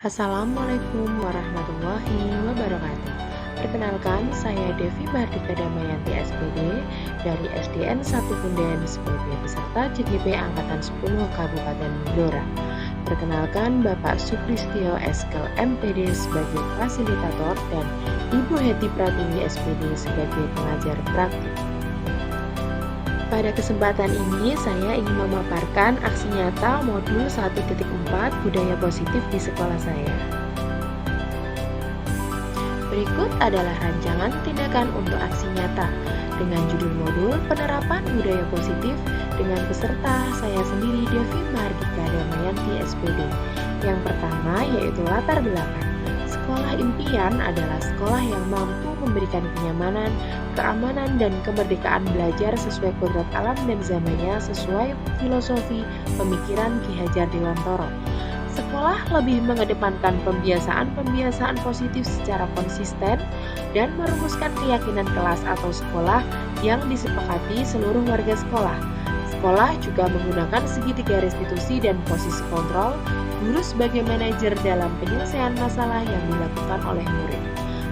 Assalamualaikum warahmatullahi wabarakatuh. Perkenalkan, saya Devi Mardika Damayanti SPD dari SDN 1 Punden sebagai peserta CGP Angkatan 10 Kabupaten Blora. Perkenalkan Bapak Sukristio Eskel MPD sebagai fasilitator dan Ibu Heti Pratiwi SPD sebagai pengajar praktik. Pada kesempatan ini, saya ingin memaparkan aksi nyata modul 1.4 budaya positif di sekolah saya. Berikut adalah rancangan tindakan untuk aksi nyata dengan judul modul penerapan budaya positif dengan peserta saya sendiri Devi Mardika Damayanti SPD. Yang pertama yaitu latar belakang. Sekolah impian adalah sekolah yang mampu memberikan kenyamanan, keamanan, dan kemerdekaan belajar sesuai kodrat alam dan zamannya sesuai filosofi pemikiran Ki Hajar Dewantoro. Sekolah lebih mengedepankan pembiasaan-pembiasaan positif secara konsisten dan merumuskan keyakinan kelas atau sekolah yang disepakati seluruh warga sekolah. Sekolah juga menggunakan segitiga restitusi dan posisi kontrol guru sebagai manajer dalam penyelesaian masalah yang dilakukan oleh murid,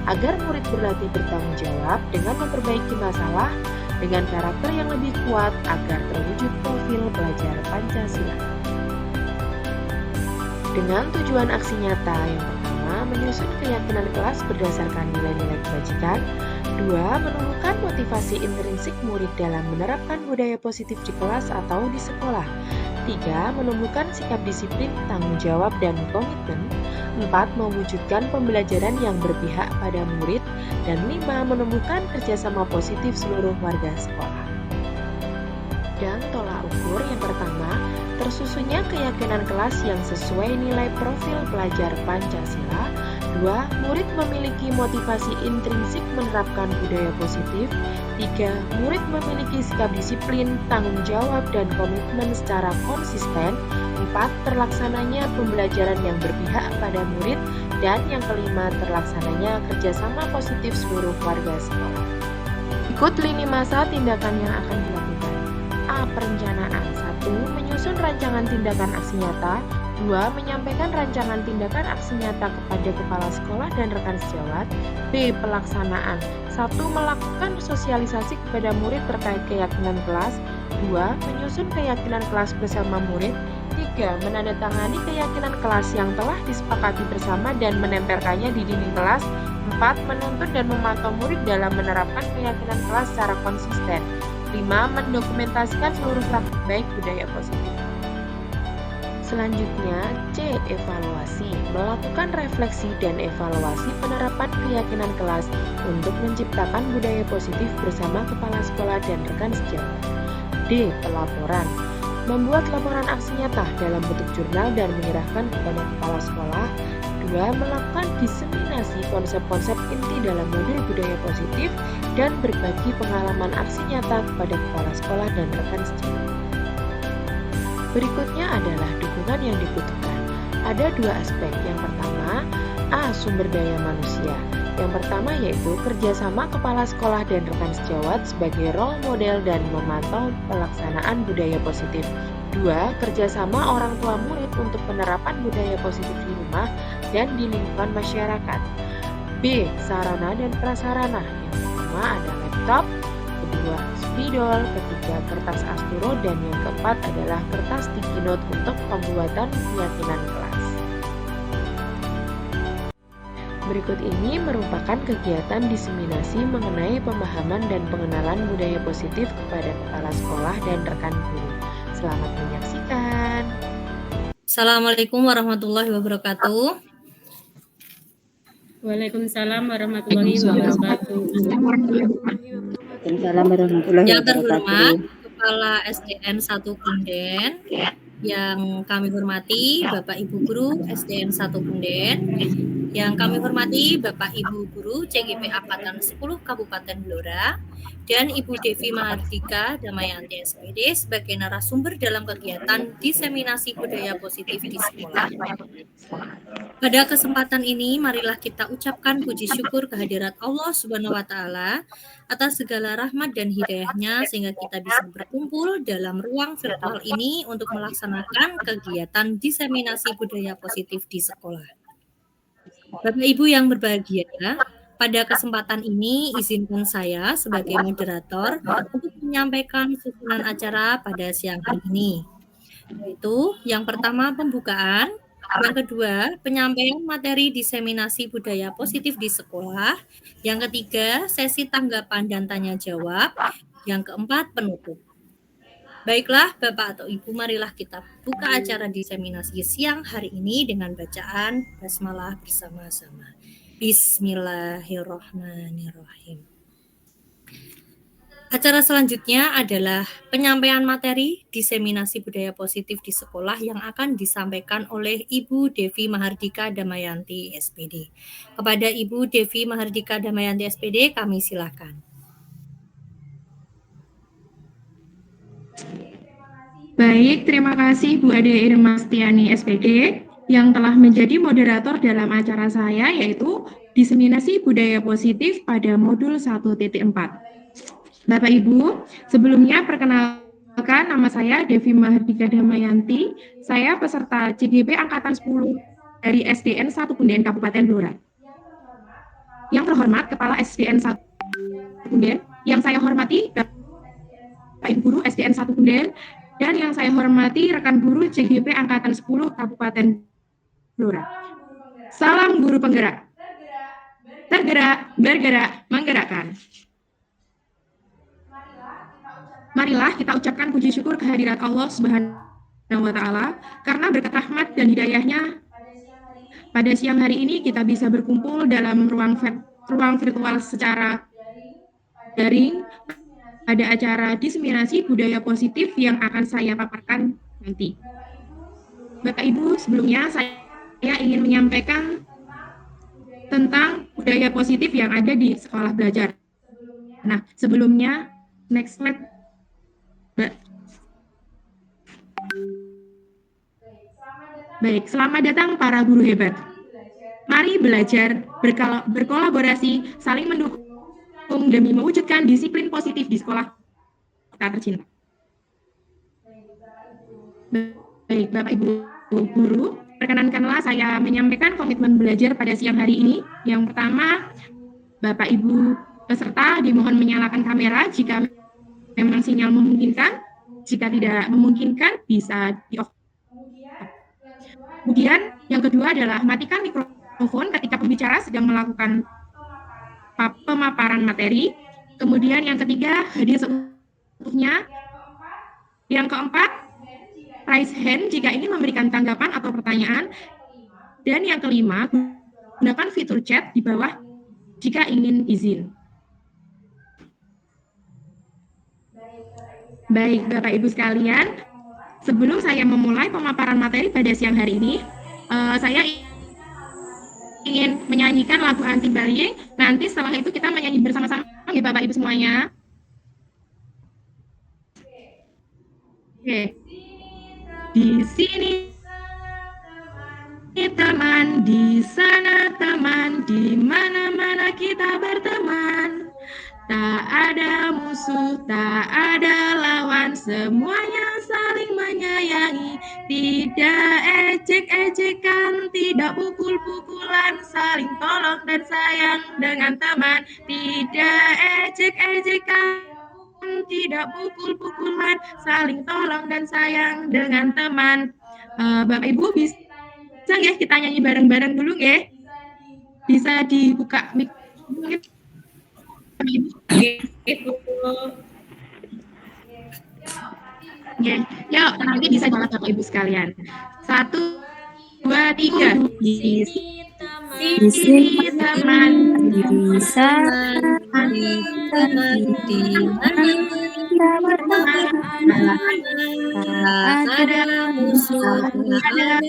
agar murid berlatih bertanggung jawab dengan memperbaiki masalah dengan karakter yang lebih kuat agar terwujud profil pelajar Pancasila. Dengan tujuan aksi nyata yang pertama, menyusun keyakinan kelas berdasarkan nilai-nilai kebajikan. Dua, menumbuhkan motivasi intrinsik murid dalam menerapkan budaya positif di kelas atau di sekolah. Tiga, menumbuhkan sikap disiplin, tanggung jawab, dan komitmen. Empat, mewujudkan pembelajaran yang berpihak pada murid. Dan lima, menumbuhkan kerjasama positif seluruh warga sekolah. Dan tolak ukur yang pertama, tersusunnya keyakinan kelas yang sesuai nilai profil pelajar Pancasila. Dua, murid memiliki motivasi intrinsik menerapkan budaya positif. Tiga, murid memiliki sikap disiplin, tanggung jawab, dan komitmen secara konsisten. Empat, terlaksananya pembelajaran yang berpihak pada murid. Dan yang kelima, terlaksananya kerjasama positif seluruh warga sekolah. Ikut lini masa tindakan yang akan dilakukan. A. Perencanaan. 1. Menyusun rancangan tindakan aksi nyata. 2. Menyampaikan rancangan tindakan aksi nyata kepada kepala sekolah dan rekan sejawat. B. Pelaksanaan. 1. Melakukan sosialisasi kepada murid terkait keyakinan kelas. 2. Menyusun keyakinan kelas bersama murid. 3. Menandatangani keyakinan kelas yang telah disepakati bersama dan menempelkannya di dinding kelas. 4. Menuntun dan memantau murid dalam menerapkan keyakinan kelas secara konsisten. 5. Mendokumentasikan seluruh praktik baik budaya positif. Selanjutnya, C. Evaluasi. Melakukan refleksi dan evaluasi penerapan keyakinan kelas untuk menciptakan budaya positif bersama kepala sekolah dan rekan sejawat. D. Pelaporan. Membuat laporan aksi nyata dalam bentuk jurnal dan menyerahkan kepada kepala sekolah. 2. Melakukan diseminasi konsep-konsep inti dalam modul budaya positif dan berbagi pengalaman aksi nyata kepada kepala sekolah dan rekan sejawat. Berikutnya adalah dukungan yang dibutuhkan. Ada dua aspek. Yang pertama, A. Sumber daya manusia. Yang pertama yaitu kerjasama kepala sekolah dan rekan sejawat sebagai role model dan memantau pelaksanaan budaya positif. 2. Kerjasama orang tua murid untuk penerapan budaya positif di rumah dan di lingkungan masyarakat. B. Sarana dan prasarana. Yang pertama ada laptop, kedua spidol, ketiga kertas asturo, dan yang keempat adalah kertas sticky note untuk pembuatan keyakinan kelas. Berikut ini merupakan kegiatan diseminasi mengenai pemahaman dan pengenalan budaya positif kepada kepala sekolah dan rekan guru. Selamat menyaksikan. Assalamualaikum warahmatullahi wabarakatuh. Waalaikumsalam warahmatullahi wabarakatuh. Waalaikumsalam warahmatullahi Yang wabarakatuh. terhormat Kepala SDN 1 Punden, yang kami hormati Bapak Ibu Guru SDN 1 Punden, yang kami hormati Bapak Ibu Guru CGP Angkatan 10 Kabupaten Blora, dan Ibu Devi Mardika Damayanti SPD sebagai narasumber dalam kegiatan diseminasi budaya positif di sekolah. Pada kesempatan ini, marilah kita ucapkan puji syukur kehadirat Allah Subhanahu wa Ta'ala atas segala rahmat dan hidayahnya sehingga kita bisa berkumpul dalam ruang virtual ini untuk melaksanakan kegiatan diseminasi budaya positif di sekolah. Bapak Ibu yang berbahagia, pada kesempatan ini izinkan saya sebagai moderator untuk menyampaikan susunan acara pada siang hari ini. Yaitu yang pertama pembukaan, yang kedua penyampaian materi diseminasi budaya positif di sekolah, yang ketiga sesi tanggapan dan tanya jawab, yang keempat penutup. Baiklah Bapak atau Ibu, marilah kita buka acara diseminasi siang hari ini dengan bacaan basmalah bersama-sama. Bismillahirrahmanirrahim. Acara selanjutnya adalah penyampaian materi diseminasi budaya positif di sekolah yang akan disampaikan oleh Ibu Devi Mahardika Damayanti SPD. Kepada Ibu Devi Mahardika Damayanti SPD, kami silakan. Baik, terima kasih Bu Ade Irmastiani SPD yang telah menjadi moderator dalam acara saya, yaitu diseminasi budaya positif pada modul 1.4. Bapak Ibu, sebelumnya perkenalkan, nama saya Devi Mahardika Damayanti. Saya peserta CGP Angkatan 10 dari SDN 1 Punden, Kabupaten Blora. Yang terhormat Kepala SDN 1 Punden, yang saya hormati Bapak Ibu Guru SDN 1 Punden, dan yang saya hormati rekan guru CGP Angkatan 10 Kabupaten Blora. Salam guru penggerak. Tergerak, bergerak, menggerakkan. Marilah kita ucapkan puji syukur kehadirat Allah Subhanahu wa Ta'ala karena berkat rahmat dan hidayahnya pada siang hari ini kita bisa berkumpul dalam ruang virtual secara daring pada acara diseminasi budaya positif yang akan saya paparkan nanti. Bapak Ibu, sebelumnya saya ingin menyampaikan tentang budaya positif yang ada di sekolah belajar. Nah, sebelumnya, next slide. Baik, selamat datang para guru hebat. Mari belajar, berkolaborasi, saling mendukung demi mewujudkan disiplin positif di sekolah kita tercinta. Baik, Bapak Ibu guru, perkenankanlah saya menyampaikan komitmen belajar pada siang hari ini. Yang pertama, Bapak Ibu peserta dimohon menyalakan kamera jika memang sinyal memungkinkan. Jika tidak memungkinkan, bisa di-off. Kemudian yang kedua adalah matikan mikrofon ketika pembicara sedang melakukan pemaparan materi. Kemudian yang ketiga, hadir seutuhnya. Yang keempat, raise hand jika ingin memberikan tanggapan atau pertanyaan. Dan yang kelima, gunakan fitur chat di bawah jika ingin izin. Baik, Bapak Ibu sekalian, sebelum saya memulai pemaparan materi pada siang hari ini, saya ingin menyanyikan lagu anti-bullying. Nanti setelah itu kita menyanyi bersama-sama ya Bapak Ibu semuanya. Oke. Di sini teman, di sana teman, di mana-mana kita berteman. Tak ada musuh, tak ada lawan, semuanya saling menyayangi. Tidak ejek-ejekan, tidak pukul-pukulan, saling tolong dan sayang dengan teman. Tidak ejek-ejekan, tidak pukul-pukulan, saling tolong dan sayang dengan teman. Bapak Ibu bisa ya kita nyanyi bareng-bareng dulu ya? Bisa dibuka mic. Yuk, nanti bisa jawab Bapak Ibu sekalian. 1, 2, 3. Di sini teman, di sana teman, di mana kita berteman. Tak ada musuh, tak ada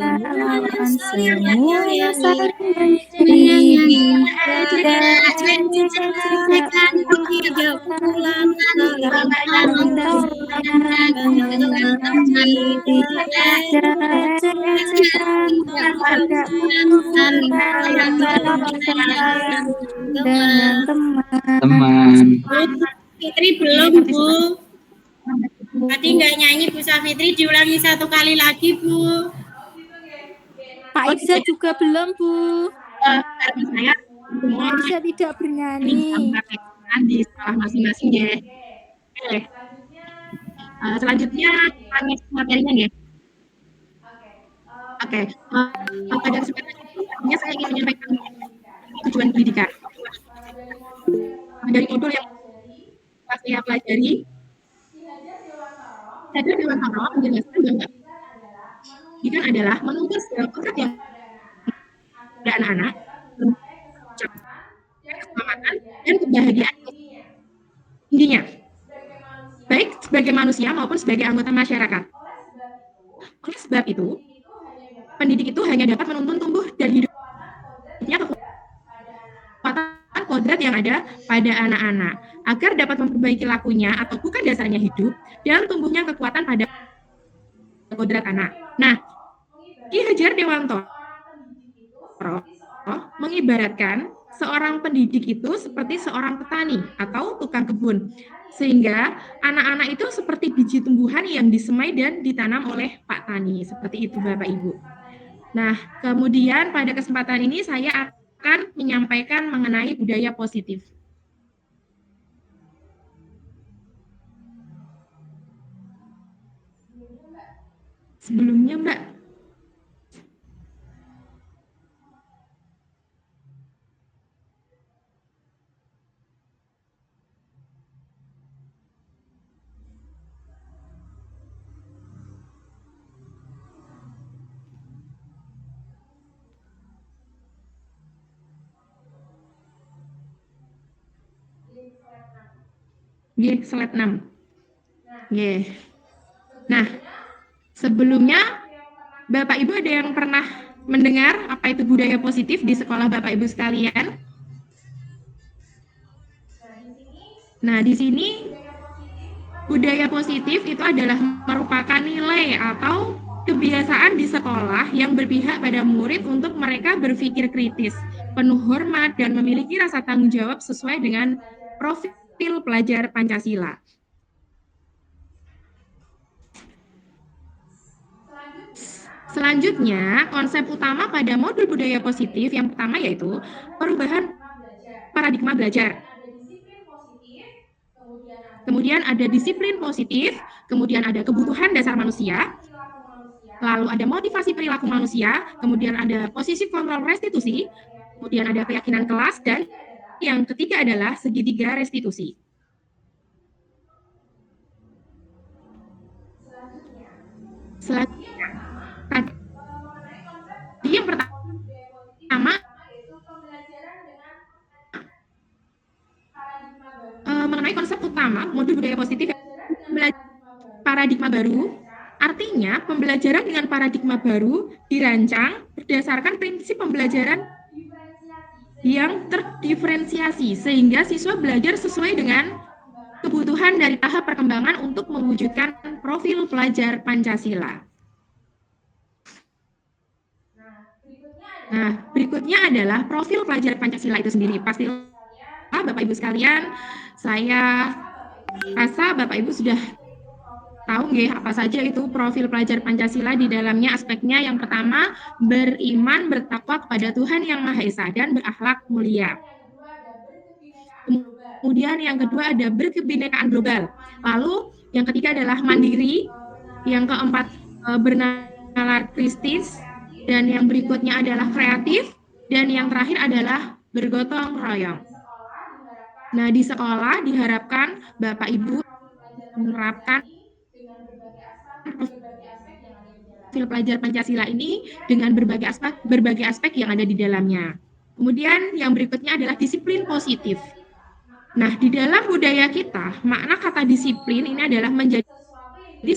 lawan, semuanya saling menyayangi. Tidak pulang, dengan teman. Fitri belum, Bu. Tadi nggak nyanyi Bu Safitri, diulangi 1 kali lagi, Bu. Pak Irsa juga belum, Bu. Harapan saya semua Pak Irsa tidak ini bernyanyi. bisa mempraktekkan di sekolah masing-masing ya. Oke. Selanjutnya kita next materinya ya. Oke. Pada kesempatan ini saya ingin menyampaikan tujuan pendidikan. Dari modul yang saya pelajari, saya Dewan Toro menjelaskan bahwa pendidikan adalah menuntut segala konsep yang pada anak-anak, keselamatan, dan kebahagiaan intinya, baik sebagai manusia maupun sebagai anggota masyarakat. Oleh sebab itu, pendidik itu hanya dapat menuntun tumbuh dan hidupnya kekuatan kodrat yang ada pada anak-anak, agar dapat memperbaiki lakunya atau bukan dasarnya hidup, dan tumbuhnya kekuatan pada kodrat anak. Nah, Ki Hajar Dewantoro mengibaratkan seorang pendidik itu seperti seorang petani atau tukang kebun, sehingga anak-anak itu seperti biji tumbuhan yang disemai dan ditanam oleh Pak Tani, seperti itu Bapak Ibu. Nah, kemudian pada kesempatan ini saya akan menyampaikan mengenai budaya positif. Sebelumnya Mbak, slide 6. Nah, sebelumnya Bapak Ibu ada yang pernah mendengar apa itu budaya positif di sekolah Bapak Ibu sekalian? Nah, di sini budaya positif itu adalah merupakan nilai atau kebiasaan di sekolah yang berpihak pada murid untuk mereka berpikir kritis, penuh hormat, dan memiliki rasa tanggung jawab sesuai dengan profil pelajar Pancasila. Selanjutnya, konsep utama pada modul budaya positif yang pertama yaitu perubahan paradigma belajar. Kemudian ada disiplin positif, kemudian ada kebutuhan dasar manusia, lalu ada motivasi perilaku manusia, kemudian ada posisi kontrol restitusi, kemudian ada keyakinan kelas, dan yang ketiga adalah segitiga restitusi. Selanjutnya, tadi yang pertama mengenai konsep utama modul budaya positif paradigma baru, artinya pembelajaran dengan paradigma baru dirancang berdasarkan prinsip pembelajaran yang terdiferensiasi sehingga siswa belajar sesuai dengan kebutuhan dari tahap perkembangan untuk mewujudkan profil pelajar Pancasila. Nah, berikutnya adalah profil pelajar Pancasila itu sendiri. Pastilah Bapak Ibu sekalian, saya rasa Bapak Ibu sudah tahu nggih apa saja itu profil pelajar Pancasila. Di dalamnya aspeknya yang pertama beriman bertakwa kepada Tuhan Yang Maha Esa dan berakhlak mulia. Kemudian yang kedua ada berkebinekaan global. Lalu yang ketiga adalah mandiri. Yang keempat bernalar kristis. Dan yang berikutnya adalah kreatif. Dan yang terakhir adalah bergotong royong. Nah, di sekolah diharapkan Bapak Ibu menerapkan profil pelajar Pancasila ini dengan berbagai aspek yang ada di dalamnya. Kemudian yang berikutnya adalah disiplin positif. Nah, di dalam budaya kita, makna kata disiplin ini adalah menjadi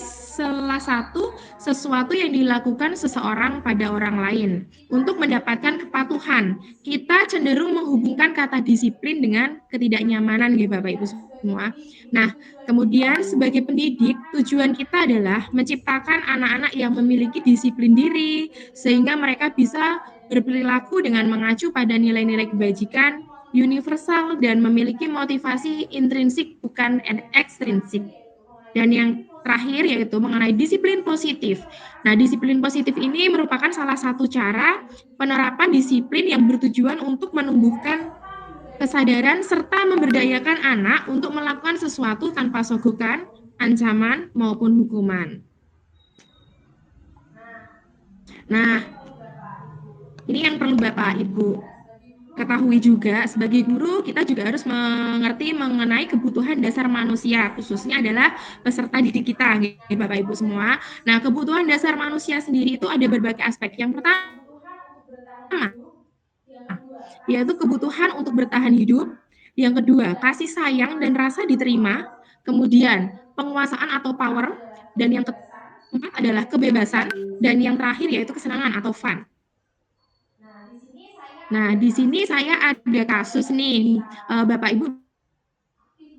salah satu sesuatu yang dilakukan seseorang pada orang lain untuk mendapatkan kepatuhan. Kita cenderung menghubungkan kata disiplin dengan ketidaknyamanan, ya Bapak Ibu semua. Nah, kemudian sebagai pendidik, tujuan kita adalah menciptakan anak-anak yang memiliki disiplin diri, sehingga mereka bisa berperilaku dengan mengacu pada nilai-nilai kebajikan, universal, dan memiliki motivasi intrinsik bukan ekstrinsik. Dan yang terakhir yaitu mengenai disiplin positif. Nah, disiplin positif ini merupakan salah satu cara penerapan disiplin yang bertujuan untuk menumbuhkan kesadaran serta memberdayakan anak untuk melakukan sesuatu tanpa sogokan, ancaman, maupun hukuman. Nah, ini yang perlu Bapak Ibu ketahui juga, sebagai guru kita juga harus mengerti mengenai kebutuhan dasar manusia, khususnya adalah peserta didik kita, gitu, Bapak Ibu semua. Nah, kebutuhan dasar manusia sendiri itu ada berbagai aspek. Yang pertama, yaitu kebutuhan untuk bertahan hidup. Yang kedua, kasih sayang dan rasa diterima. Kemudian, penguasaan atau power. Dan yang keempat adalah kebebasan. Dan yang terakhir yaitu kesenangan atau fun. Nah, di sini saya ada kasus nih, Bapak Ibu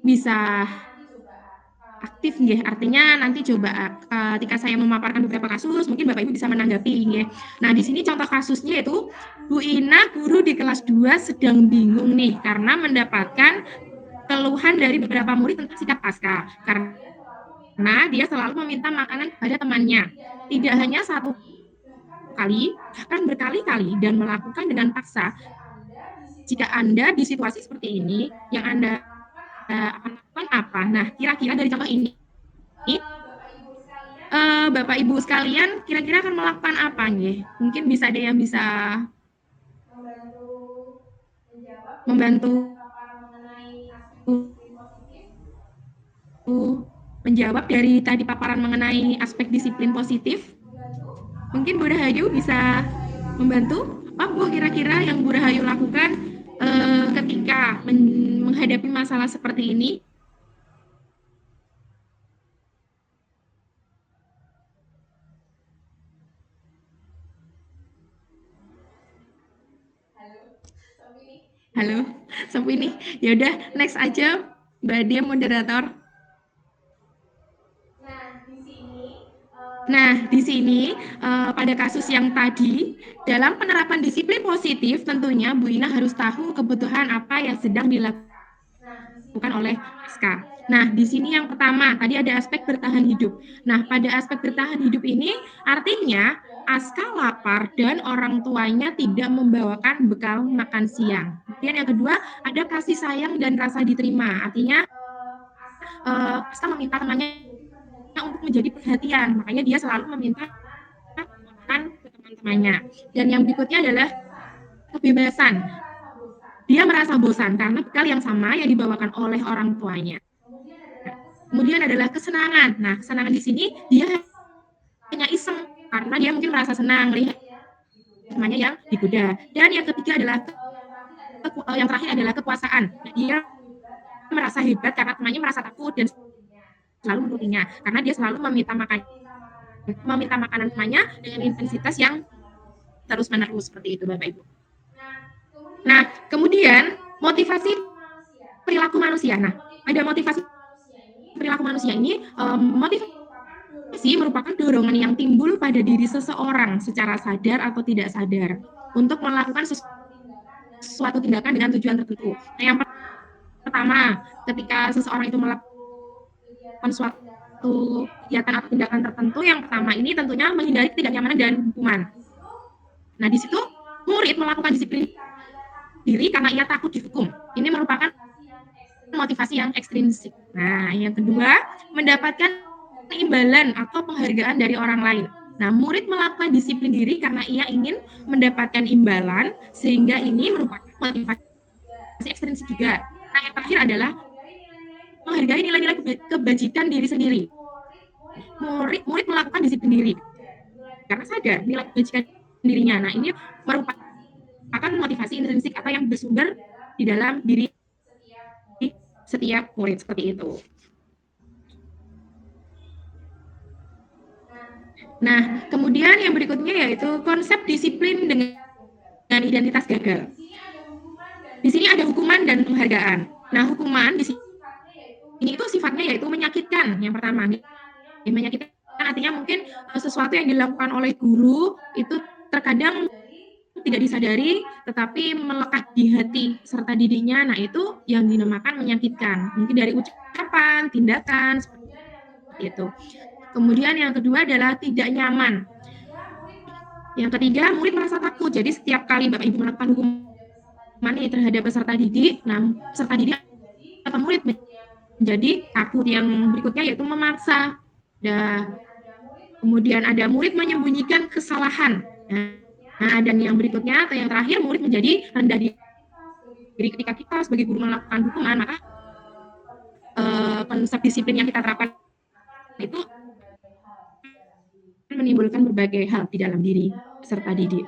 bisa aktif nggih, artinya nanti coba ketika saya memaparkan beberapa kasus, mungkin Bapak Ibu bisa menanggapi nggih. Nah, di sini contoh kasusnya itu Bu Ina, guru di kelas 2 sedang bingung nih karena mendapatkan keluhan dari beberapa murid tentang sikap pasca. Karena dia selalu meminta makanan kepada temannya. Tidak hanya satu kali, bahkan berkali-kali dan melakukan dengan paksa. Jika Anda di situasi seperti ini, yang Anda akan lakukan apa? Nah, kira-kira dari contoh ini, Bapak Ibu sekalian kira-kira akan melakukan apa nih? Mungkin bisa ada yang bisa membantu menjawab dari tadi paparan mengenai aspek disiplin positif. Mungkin Bu Rahayu bisa membantu. Apa Bu kira-kira yang Bu Rahayu lakukan ketika menghadapi masalah seperti ini? Halo, sampai ini. Ya udah, next aja, Mbak Dia moderator. Nah, di sini pada kasus yang tadi, dalam penerapan disiplin positif, tentunya Bu Ina harus tahu kebutuhan apa yang sedang dilakukan oleh SK. Nah, di sini yang pertama, tadi ada aspek bertahan hidup. Nah, pada aspek bertahan hidup ini, artinya Aska lapar dan orang tuanya tidak membawakan bekal makan siang. Kemudian yang kedua, ada kasih sayang dan rasa diterima. Artinya, Aska meminta temannya untuk menjadi perhatian, makanya dia selalu meminta makan ke teman-temannya. Dan yang berikutnya adalah kebebasan. Dia merasa bosan karena bekal yang sama yang dibawakan oleh orang tuanya. Kemudian adalah kesenangan. Nah, kesenangan di sini dia hanya iseng karena dia mungkin merasa senang lihat temannya yang digoda. Dan yang ketiga adalah yang terakhir adalah kekuasaan. Nah, dia merasa hebat karena temannya merasa takut dan selalu menurutinya karena dia selalu meminta makanan temannya dengan intensitas yang terus-menerus seperti itu, Bapak Ibu. Nah, kemudian motivasi perilaku manusia. Nah, ada motivasi perilaku manusia ini, motivasi merupakan dorongan yang timbul pada diri seseorang secara sadar atau tidak sadar untuk melakukan suatu tindakan dengan tujuan tertentu. Nah, yang pertama, ketika seseorang itu melakukan suatu kegiatan atau tindakan tertentu, yang pertama ini tentunya menghindari ketidaknyamanan dan hukuman. Nah, di situ murid melakukan disiplin diri karena ia takut dihukum. Ini merupakan motivasi yang ekstrinsik. Nah, yang kedua, mendapatkan imbalan atau penghargaan dari orang lain. Nah, murid melakukan disiplin diri karena ia ingin mendapatkan imbalan, sehingga ini merupakan motivasi ekstrinsik juga. Nah, yang terakhir adalah menghargai nilai-nilai kebajikan diri sendiri. Murid melakukan disiplin diri karena sadar nilai kebajikan dirinya. Nah, ini merupakan motivasi intrinsik atau yang bersumber di dalam diri setiap murid seperti itu. Nah, kemudian yang berikutnya yaitu konsep disiplin dengan identitas gagal. Di sini ada hukuman dan penghargaan. Nah, hukuman di sini itu sifatnya yaitu menyakitkan. Yang pertama, menyakitkan artinya mungkin sesuatu yang dilakukan oleh guru itu terkadang tidak disadari, tetapi melekat di hati serta dirinya. Nah, itu yang dinamakan menyakitkan. Mungkin dari ucapan, tindakan, itu. Kemudian yang kedua adalah tidak nyaman. Yang ketiga, murid merasa takut. Jadi setiap kali Bapak Ibu melakukan hukuman terhadap peserta didik, nah peserta didik atau murid menjadi takut. Yang berikutnya yaitu memaksa. Kemudian ada murid menyembunyikan kesalahan. Nah, dan yang berikutnya atau yang terakhir, murid menjadi rendah diri. Ketika kita sebagai guru melakukan hukuman, maka konsep disiplin yang kita terapkan itu menimbulkan berbagai hal di dalam diri peserta didik.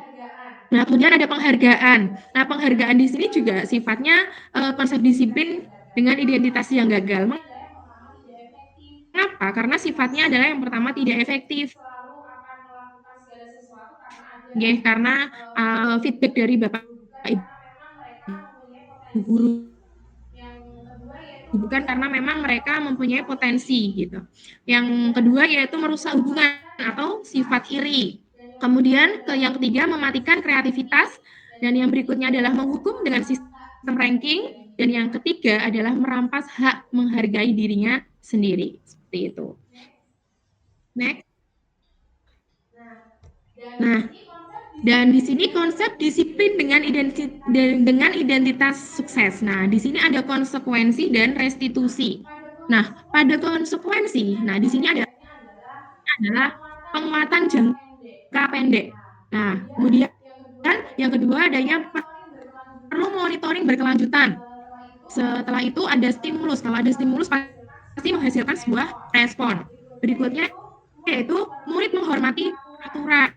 Nah, kemudian ada penghargaan. Nah, penghargaan di sini juga sifatnya konsep disiplin dengan identitas yang gagal. Mengapa? Karena sifatnya adalah yang pertama tidak efektif. Karena feedback dari Bapak Ibu guru, bukan karena memang mereka mempunyai potensi gitu. Yang kedua yaitu merusak hubungan atau sifat iri. Kemudian yang ketiga mematikan kreativitas, dan yang berikutnya adalah menghukum dengan sistem ranking, dan yang ketiga adalah merampas hak menghargai dirinya sendiri. Seperti itu. Next. Nah, dan di sini konsep disiplin dengan identitas sukses. Nah, di sini ada konsekuensi dan restitusi. Nah, pada konsekuensi, nah di sini adalah penguatan jangka pendek. Nah, kemudian yang kedua adanya perlu monitoring berkelanjutan. Setelah itu ada stimulus. Kalau ada stimulus pasti menghasilkan sebuah respon. Berikutnya yaitu murid menghormati aturan.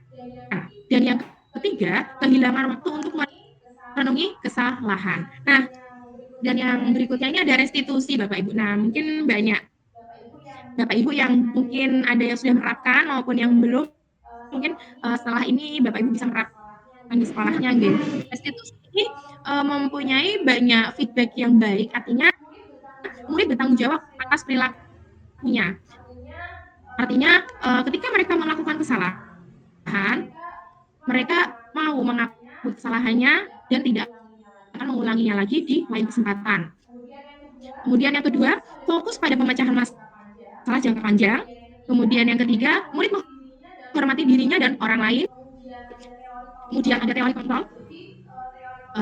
Dan yang ketiga, kehilangan waktu untuk memenuhi kesalahan. Nah, dan yang berikutnya ini ada restitusi Bapak Ibu. Nah, mungkin banyak Bapak Ibu yang mungkin ada yang sudah menerapkan maupun yang belum. Mungkin setelah ini Bapak Ibu bisa menerapkan di sekolahnya gitu. Restitusi ini mempunyai banyak feedback yang baik, artinya murid bertanggung jawab atas perilakunya. Artinya ketika mereka melakukan kesalahan, mereka mau mengakui kesalahannya dan tidak akan mengulanginya lagi di lain kesempatan. Kemudian yang kedua, fokus pada pemecahan masalah jangka panjang. Kemudian yang ketiga, murid menghormati dirinya dan orang lain. Kemudian ada teori kontrol.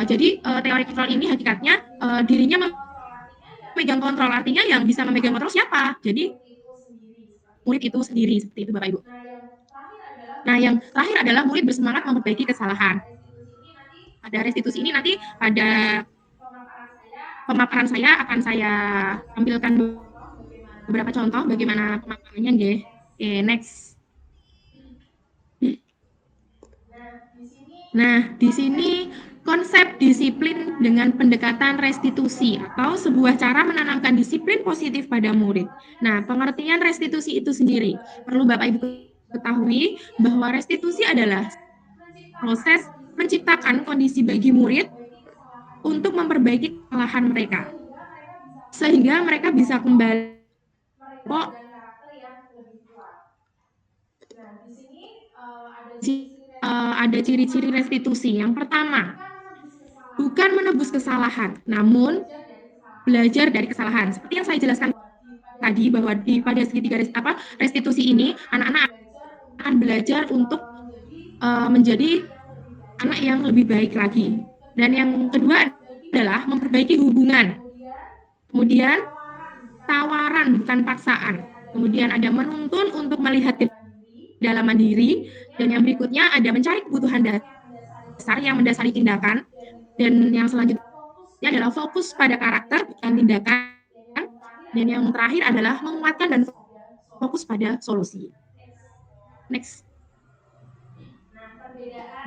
Jadi teori kontrol ini hakikatnya dirinya memegang kontrol, artinya yang bisa memegang kontrol siapa? Jadi murid itu sendiri, seperti itu Bapak Ibu. Nah, yang terakhir adalah murid bersemangat memperbaiki kesalahan. Pada restitusi ini nanti pada pemaparan saya akan saya tampilkan beberapa contoh bagaimana pemaparannya, nggih. Oke, next. Nah, di sini konsep disiplin dengan pendekatan restitusi atau sebuah cara menanamkan disiplin positif pada murid. Nah, pengertian restitusi itu sendiri perlu Bapak Ibu ketahui bahwa restitusi adalah proses menciptakan kondisi bagi murid untuk memperbaiki kesalahan mereka, sehingga mereka bisa kembali ada ciri-ciri restitusi. Yang pertama, bukan menebus kesalahan, namun belajar dari kesalahan. Seperti yang saya jelaskan tadi bahwa pada segitiga restitusi ini anak-anak akan belajar untuk menjadi anak yang lebih baik lagi. Dan yang kedua adalah memperbaiki hubungan. Kemudian tawaran bukan paksaan. Kemudian ada menuntun untuk melihat kedalaman diri. Dan yang berikutnya ada mencari kebutuhan dasar yang mendasari tindakan. Dan yang selanjutnya adalah fokus pada karakter bukan tindakan. Dan yang terakhir adalah menguatkan dan fokus pada solusi. Next.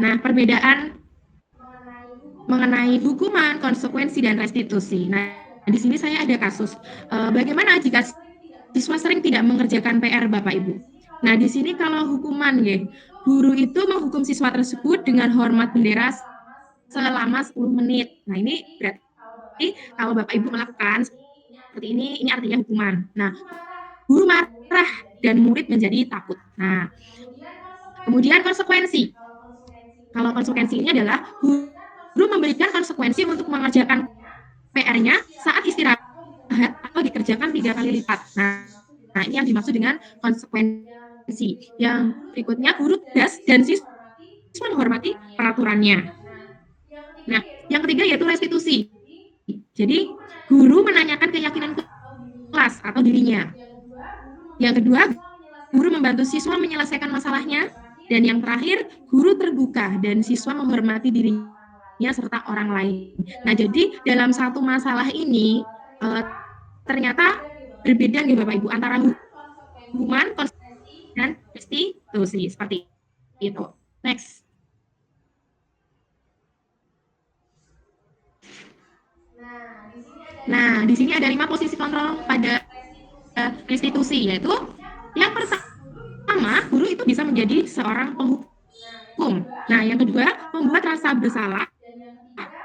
Nah, perbedaan mengenai hukuman, konsekuensi, dan restitusi. Nah, di sini saya ada kasus. Bagaimana jika siswa sering tidak mengerjakan PR, Bapak Ibu? Nah, di sini kalau hukuman, guru itu menghukum siswa tersebut dengan hormat bendera selama 10 menit. Nah, ini berarti kalau Bapak Ibu melakukan seperti ini artinya hukuman. Nah, guru marah dan murid menjadi takut. Nah, kemudian konsekuensi. Kalau konsekuensi ini adalah guru memberikan konsekuensi untuk mengerjakan PR-nya saat istirahat atau dikerjakan 3 kali lipat. Nah, Nah, ini yang dimaksud dengan konsekuensi. Yang berikutnya, guru tegas dan siswa menghormati peraturannya. Nah, yang ketiga yaitu restitusi. Jadi, guru menanyakan keyakinan kelas atau dirinya. Yang kedua, guru membantu siswa menyelesaikan masalahnya. Dan yang terakhir, guru terbuka dan siswa menghormati dirinya serta orang lain. Nah, jadi dalam satu masalah ini ternyata berbeda nih Bapak Ibu antara hukuman dan restitusi seperti itu. Next. Nah, di sini ada 5 posisi kontrol pada restitusi, yaitu yang pertama, guru itu bisa menjadi seorang penghukum. Nah, yang kedua, membuat rasa bersalah.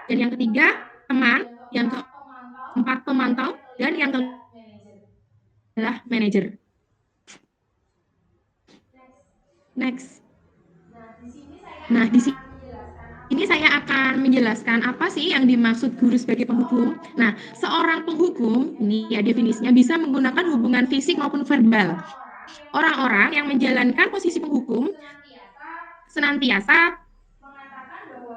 Dan yang ketiga, teman. Yang keempat, pemantau. Dan yang kelima adalah manajer. Next. Nah, di sini saya akan menjelaskan apa sih yang dimaksud guru sebagai penghukum. Nah, seorang penghukum, ini ya definisinya, bisa menggunakan hubungan fisik maupun verbal. Orang-orang yang menjalankan posisi penghukum senantiasa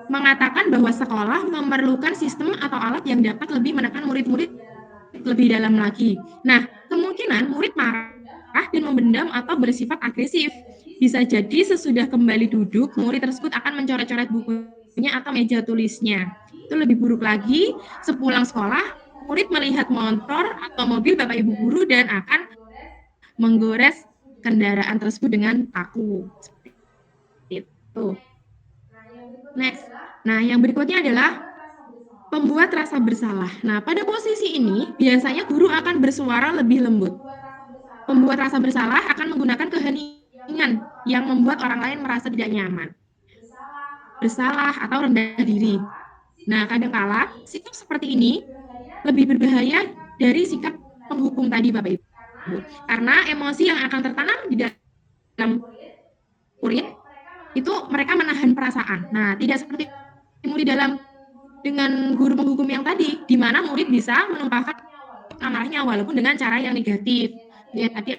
mengatakan bahwa sekolah memerlukan sistem atau alat yang dapat lebih menekan murid-murid lebih dalam lagi. Nah, kemungkinan murid marah dan membendam atau bersifat agresif. Bisa jadi sesudah kembali duduk, murid tersebut akan mencoret-coret bukunya atau meja tulisnya. Itu lebih buruk lagi, sepulang sekolah, murid melihat motor atau mobil Bapak Ibu guru dan akan menggores kendaraan tersebut dengan paku. Seperti itu. Next. Nah, yang berikutnya adalah pembuat rasa bersalah. Nah, pada posisi ini, biasanya guru akan bersuara lebih lembut. Pembuat rasa bersalah akan menggunakan keheningan yang membuat orang lain merasa tidak nyaman, bersalah, atau rendah diri. Nah, kadangkala sikap seperti ini lebih berbahaya dari sikap penghukum tadi, Bapak Ibu. Karena emosi yang akan tertanam di dalam murid, itu mereka menahan perasaan. Nah, tidak seperti murid dalam dengan guru penghukum yang tadi, di mana murid bisa menumpahkan amarahnya walaupun dengan cara yang negatif. Ya, tadi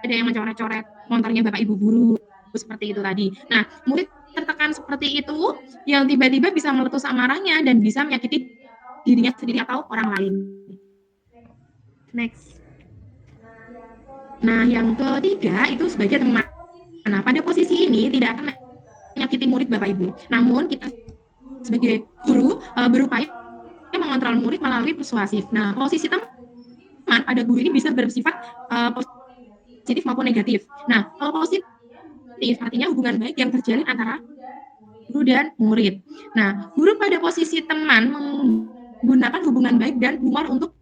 ada yang mencoret-coret motornya Bapak Ibu guru, seperti itu tadi. Nah, murid tertekan seperti itu, yang tiba-tiba bisa meletus amarahnya dan bisa menyakiti dirinya sendiri atau orang lain. Next. Nah, yang ketiga itu sebagai teman. Nah, pada posisi ini tidak akan menyakiti murid Bapak Ibu. Namun kita sebagai guru berupaya mengontrol murid melalui persuasif. Nah, posisi teman pada guru ini bisa bersifat positif maupun negatif. Nah, kalau positif artinya hubungan baik yang terjalin antara guru dan murid. Nah, guru pada posisi teman menggunakan hubungan baik dan humor untuk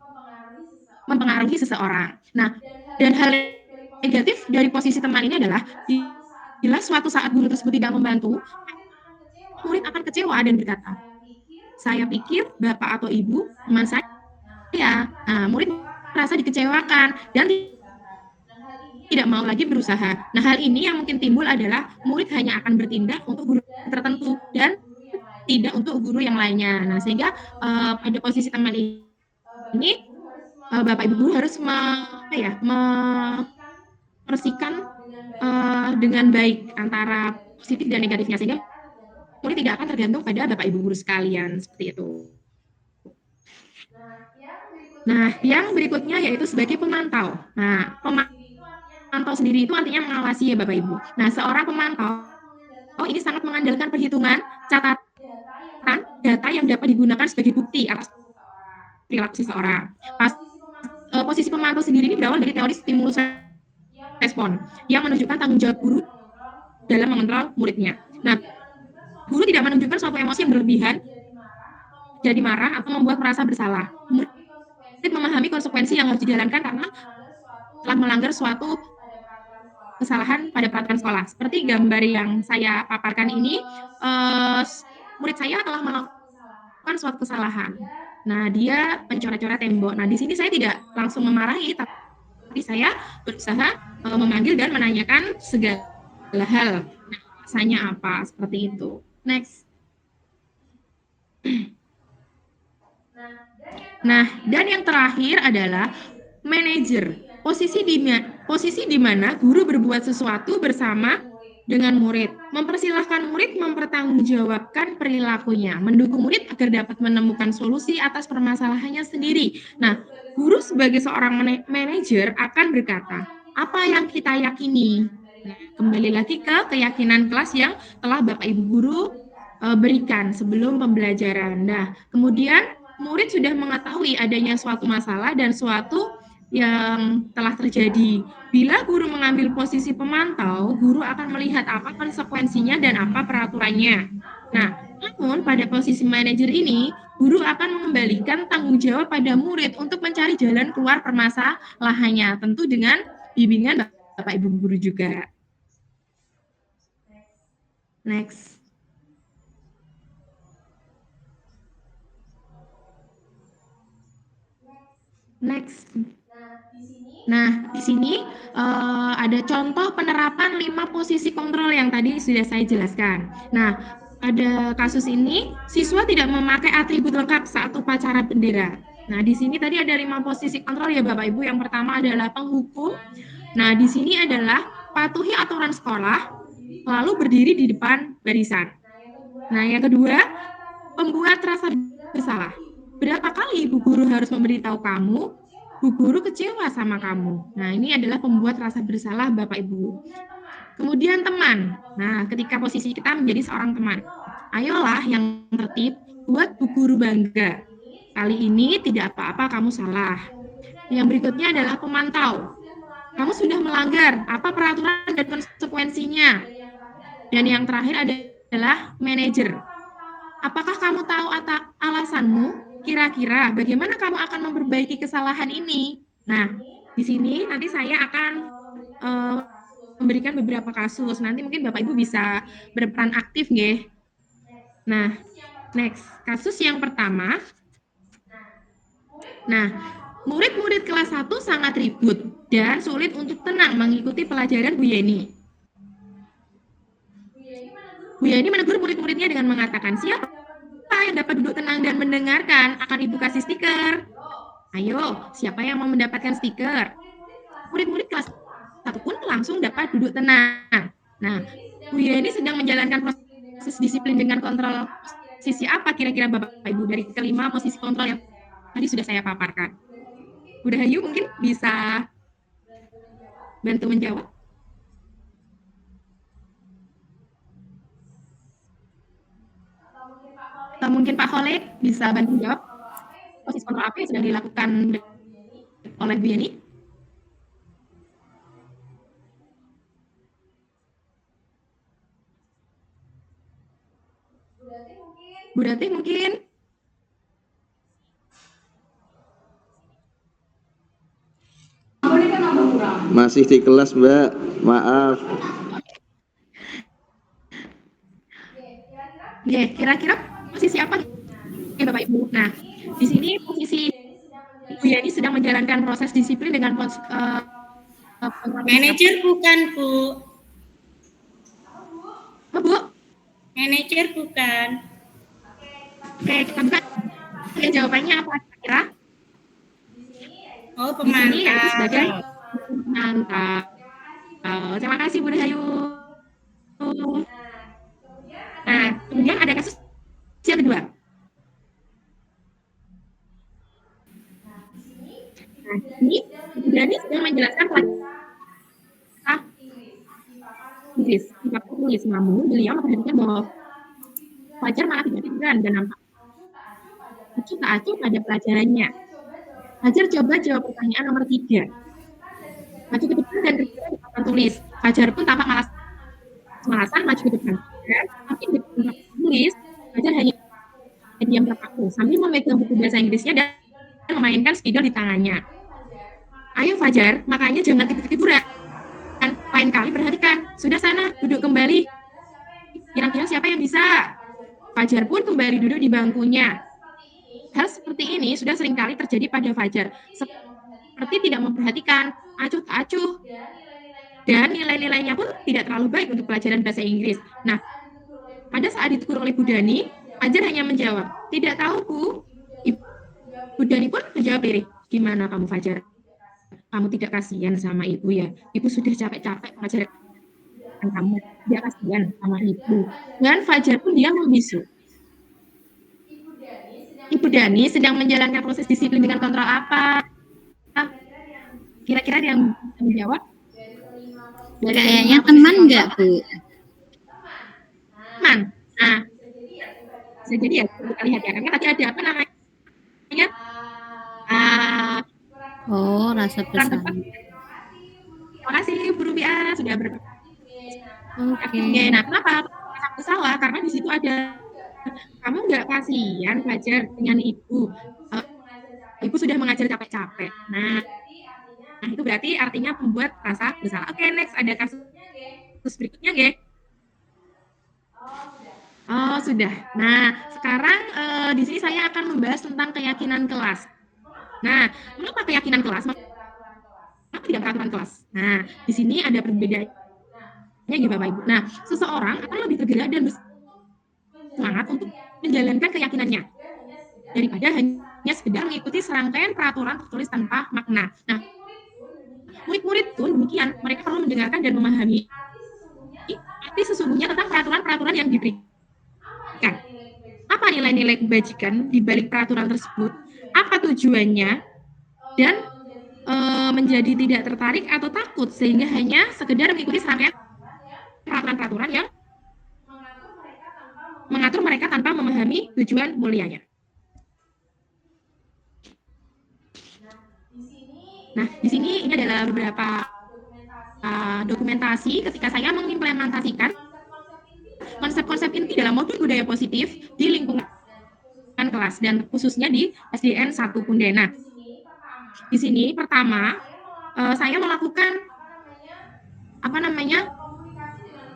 mempengaruhi seseorang. Nah, dan hal negatif dari posisi teman ini adalah bila suatu saat guru tersebut tidak membantu, murid akan kecewa dan berkata, saya pikir Bapak atau Ibu teman saya. Nah, murid merasa dikecewakan dan tidak mau lagi berusaha. Nah, hal ini yang mungkin timbul adalah murid hanya akan bertindak untuk guru tertentu dan tidak untuk guru yang lainnya. Nah, sehingga pada posisi teman ini Bapak Ibu guru harus membersihkan dengan baik antara positif dan negatifnya, sehingga murid tidak akan tergantung pada Bapak Ibu guru sekalian, seperti itu. Nah, yang berikutnya yaitu sebagai pemantau. Nah, pemantau sendiri itu artinya mengawasi ya Bapak Ibu. Nah, seorang pemantau ini sangat mengandalkan perhitungan, catatan, data yang dapat digunakan sebagai bukti atas perilaku seseorang. Posisi pemantau sendiri ini berawal dari teori stimulus respon yang menunjukkan tanggung jawab guru dalam mengontrol muridnya. Nah, guru tidak menunjukkan suatu emosi yang berlebihan, jadi marah atau membuat merasa bersalah. Murid memahami konsekuensi yang harus dijalankan karena telah melanggar suatu kesalahan pada peraturan sekolah. Seperti gambar yang saya paparkan ini, murid saya telah melakukan suatu kesalahan. Nah, dia mencoret-coret tembok. Nah, di sini saya tidak langsung memarahi, tapi saya berusaha memanggil dan menanyakan segala hal. Nah, rasanya apa? Seperti itu. Next. Nah, dan yang terakhir adalah manajer. posisi di mana guru berbuat sesuatu bersama dengan murid, mempersilahkan murid mempertanggungjawabkan perilakunya, mendukung murid agar dapat menemukan solusi atas permasalahannya sendiri. Nah, guru sebagai seorang manajer akan berkata, apa yang kita yakini? Nah, kembali lagi ke keyakinan kelas yang telah Bapak Ibu guru berikan sebelum pembelajaran. Nah, kemudian murid sudah mengetahui adanya suatu masalah dan suatu yang telah terjadi. Bila guru mengambil posisi pemantau, guru akan melihat apa konsekuensinya dan apa peraturannya. Nah, namun pada posisi manajer ini, guru akan mengembalikan tanggung jawab pada murid untuk mencari jalan keluar permasalahannya, tentu dengan bimbingan Bapak Ibu guru juga. Next. Nah, di sini ada contoh penerapan 5 posisi kontrol yang tadi sudah saya jelaskan. Nah, pada kasus ini, siswa tidak memakai atribut lengkap saat upacara bendera. Nah, di sini tadi ada 5 posisi kontrol ya Bapak Ibu. Yang pertama adalah penghukum. Nah, di sini adalah patuhi aturan sekolah, lalu berdiri di depan barisan. Nah, yang kedua, pembuat rasa bersalah. Berapa kali ibu guru harus memberitahu kamu, bu guru kecewa sama kamu. Nah, ini adalah pembuat rasa bersalah Bapak Ibu. Kemudian teman. Nah, ketika posisi kita menjadi seorang teman, ayolah yang tertib, buat bu guru bangga. Kali ini tidak apa-apa kamu salah. Yang berikutnya adalah pemantau. Kamu sudah melanggar, apa peraturan dan konsekuensinya? Dan yang terakhir adalah manajer. Apakah kamu tahu alasanmu? Kira-kira bagaimana kamu akan memperbaiki kesalahan ini? Nah, di sini nanti saya akan memberikan beberapa kasus. Nanti mungkin Bapak Ibu bisa berperan aktif, nggih. Nah, next. Kasus yang pertama. Nah, murid-murid kelas 1 sangat ribut dan sulit untuk tenang mengikuti pelajaran Bu Yeni. Bu Yeni menegur murid-muridnya dengan mengatakan, siapa yang dapat duduk tenang dan mendengarkan? Akan Ibu kasih stiker. Ayo, siapa yang mau mendapatkan stiker? Murid-murid kelas 1 pun langsung dapat duduk tenang. Nah, Bu Yeni sedang menjalankan proses disiplin dengan kontrol sisi apa kira-kira Bapak Ibu dari kelima posisi kontrol yang tadi sudah saya paparkan? Bu Dahayu mungkin bisa bantu menjawab. Atau mungkin Pak Khalid bisa bantu jawab posisi kontrol apa yang sedang dilakukan oleh Bu Yeni? Bu Dati mungkin? Masih di kelas, Mbak. Maaf. Ya, kira-kira posisi apa ya Bapak Ibu? Nah, di sini posisi Bu Yani sedang menjalankan proses disiplin dengan Manajer bukan, Bu. Oh, Bu? Manajer bukan. Oke, kita buka. Jawabannya apa kira-kira? Oh, Di sini ya, pemantau. sebagai pemantau. Terima kasih Bu Dahayu. Nah, kemudian ada kasus yang kedua. Nah, ini Dani sedang menjelaskan Inggris. Tidak tulis, namun beliau memperhatikan bahwa Fajar malah tidak tiduran dan nampak acuh tak acuh pada pelajarannya. Fajar coba jawab pertanyaan nomor 3. Maju ke depan dan berkira di papan tulis. Fajar pun tampak malasan maju ke depan. Tapi di papan tulis, Fajar hanya diam terpaku sambil memegang buku bahasa Inggrisnya dan memainkan spidol di tangannya. Ayo Fajar, makanya jangan tidur-tiduran. Lain kali perhatikan. Sudah sana, duduk kembali. Kira-kira siapa yang bisa? Fajar pun kembali duduk di bangkunya. Hal seperti ini sudah seringkali terjadi pada Fajar. Seperti tidak memperhatikan, acuh tak acuh. Dan nilai-nilainya pun tidak terlalu baik untuk pelajaran bahasa Inggris. Nah, pada saat ditegur oleh Bu Dani, Fajar hanya menjawab, tidak tahu Bu. Ibu Dani pun menjawab lirik. Gimana kamu Fajar? kamu tidak kasihan sama ibu ya? Ibu sudah capek-capek mengajarkan kamu, tidak kasihan sama ibu. Dan Fajar pun dia membisu. Ibu Dani sedang menjalankan proses disiplin dengan kontrol apa? Kira-kira yang menjawab? Kayaknya teman nggak, Bu? Teman. Nah, bisa jadi ya, kita lihat ya. Karena tadi ada apa namanya? Oh, rasa bersalah. Terima kasih Bu Rubia sudah berbagi. Oke. Nah, kenapa rasa bersalah? Karena di situ ada kamu nggak kasihan Fajar dengan ibu. Ibu sudah mengajar capek-capek. Nah, itu berarti artinya membuat rasa bersalah. Oke, next ada kasus berikutnya, Ge. Oh, sudah. Nah, sekarang di sini saya akan membahas tentang keyakinan kelas. Nah, mengapa keyakinan kelas? Mengapa tidak peraturan kelas? Nah, di sini ada perbedaannya, gitu Bapak Ibu. Nah, seseorang akan lebih tergerak dan bersemangat untuk menjalankan keyakinannya daripada hanya sekedar mengikuti serangkaian peraturan tertulis tanpa makna. Nah, murid-murid pun demikian, mereka perlu mendengarkan dan memahami arti sesungguhnya tentang peraturan-peraturan yang diberikan. Apa nilai-nilai kebajikan di balik peraturan tersebut? Apa tujuannya? Dan menjadi tidak tertarik atau takut sehingga hanya sekedar mengikuti serangkaian peraturan-peraturan yang mengatur mereka tanpa memahami tujuan mulianya. Nah, di sini ini adalah beberapa dokumentasi ketika saya mengimplementasikan konsep-konsep inti dalam modul budaya positif di lingkungan kelas dan khususnya di SDN 1 Punden. Nah, di sini pertama saya melakukan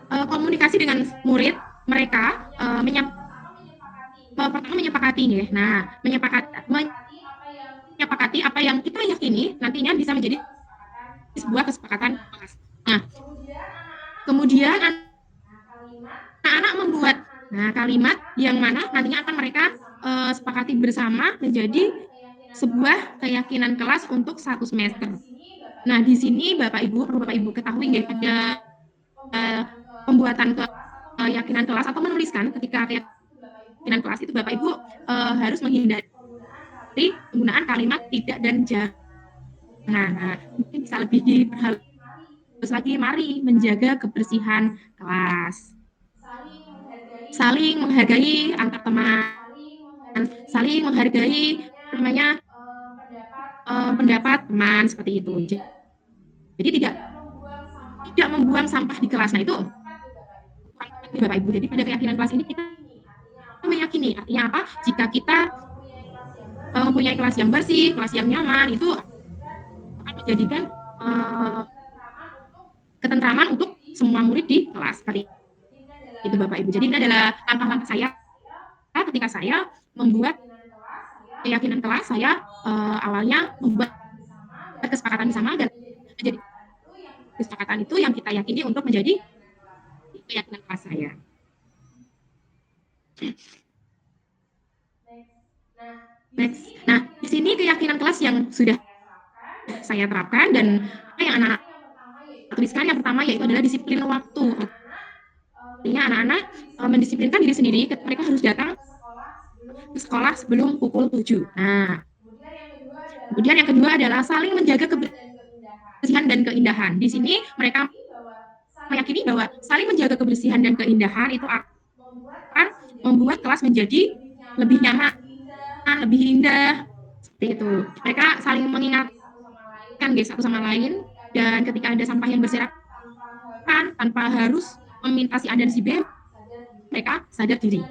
komunikasi dengan murid mereka pertama menyepakati ya. Nah, menyepakati apa yang kita yakini nantinya bisa menjadi sebuah kesepakatan kelas. Nah, kemudian anak-anak membuat kalimat yang mana nantinya akan mereka sepakati bersama menjadi sebuah keyakinan kelas untuk satu semester. Nah, di sini Bapak Ibu ketahui ya, ada pembuatan keyakinan kelas atau menuliskan ketika keyakinan kelas itu Bapak Ibu harus menghindari penggunaan kalimat tidak dan jangan. Nah, mungkin bisa lebih diperhalus lagi, mari menjaga kebersihan kelas. Saling menghargai antar teman, saling menghargai namanya pendapat teman seperti itu. Jadi tidak membuang sampah di kelas. Nah, itu Bapak Ibu. Jadi pada keyakinan kelas ini kita meyakini artinya apa? Jika kita mempunyai kelas yang bersih, kelas yang nyaman, itu akan menjadikan ketentraman untuk semua murid di kelas. Seperti itu Bapak Ibu. Jadi ini adalah langkah-langkah saya ketika saya membuat keyakinan kelas. Saya awalnya membuat kesepakatan bersama dan menjadi kesepakatan itu yang kita yakini untuk menjadi keyakinan kelas saya. Next. Nah, di sini keyakinan kelas yang sudah saya terapkan dan apa yang anak-anak tuliskan yang pertama yaitu adalah disiplin waktu. Artinya anak-anak mendisiplinkan diri sendiri, mereka harus datang ke sekolah sebelum pukul 7. Nah, kemudian yang kedua adalah saling menjaga kebersihan dan keindahan. Di sini mereka meyakini bahwa saling menjaga kebersihan dan keindahan itu akan membuat kelas menjadi lebih nyaman, lebih indah. Seperti itu. Mereka saling mengingatkan satu sama lain, dan ketika ada sampah yang berserakan tanpa harus meminta si A dan si B, mereka sadar diri.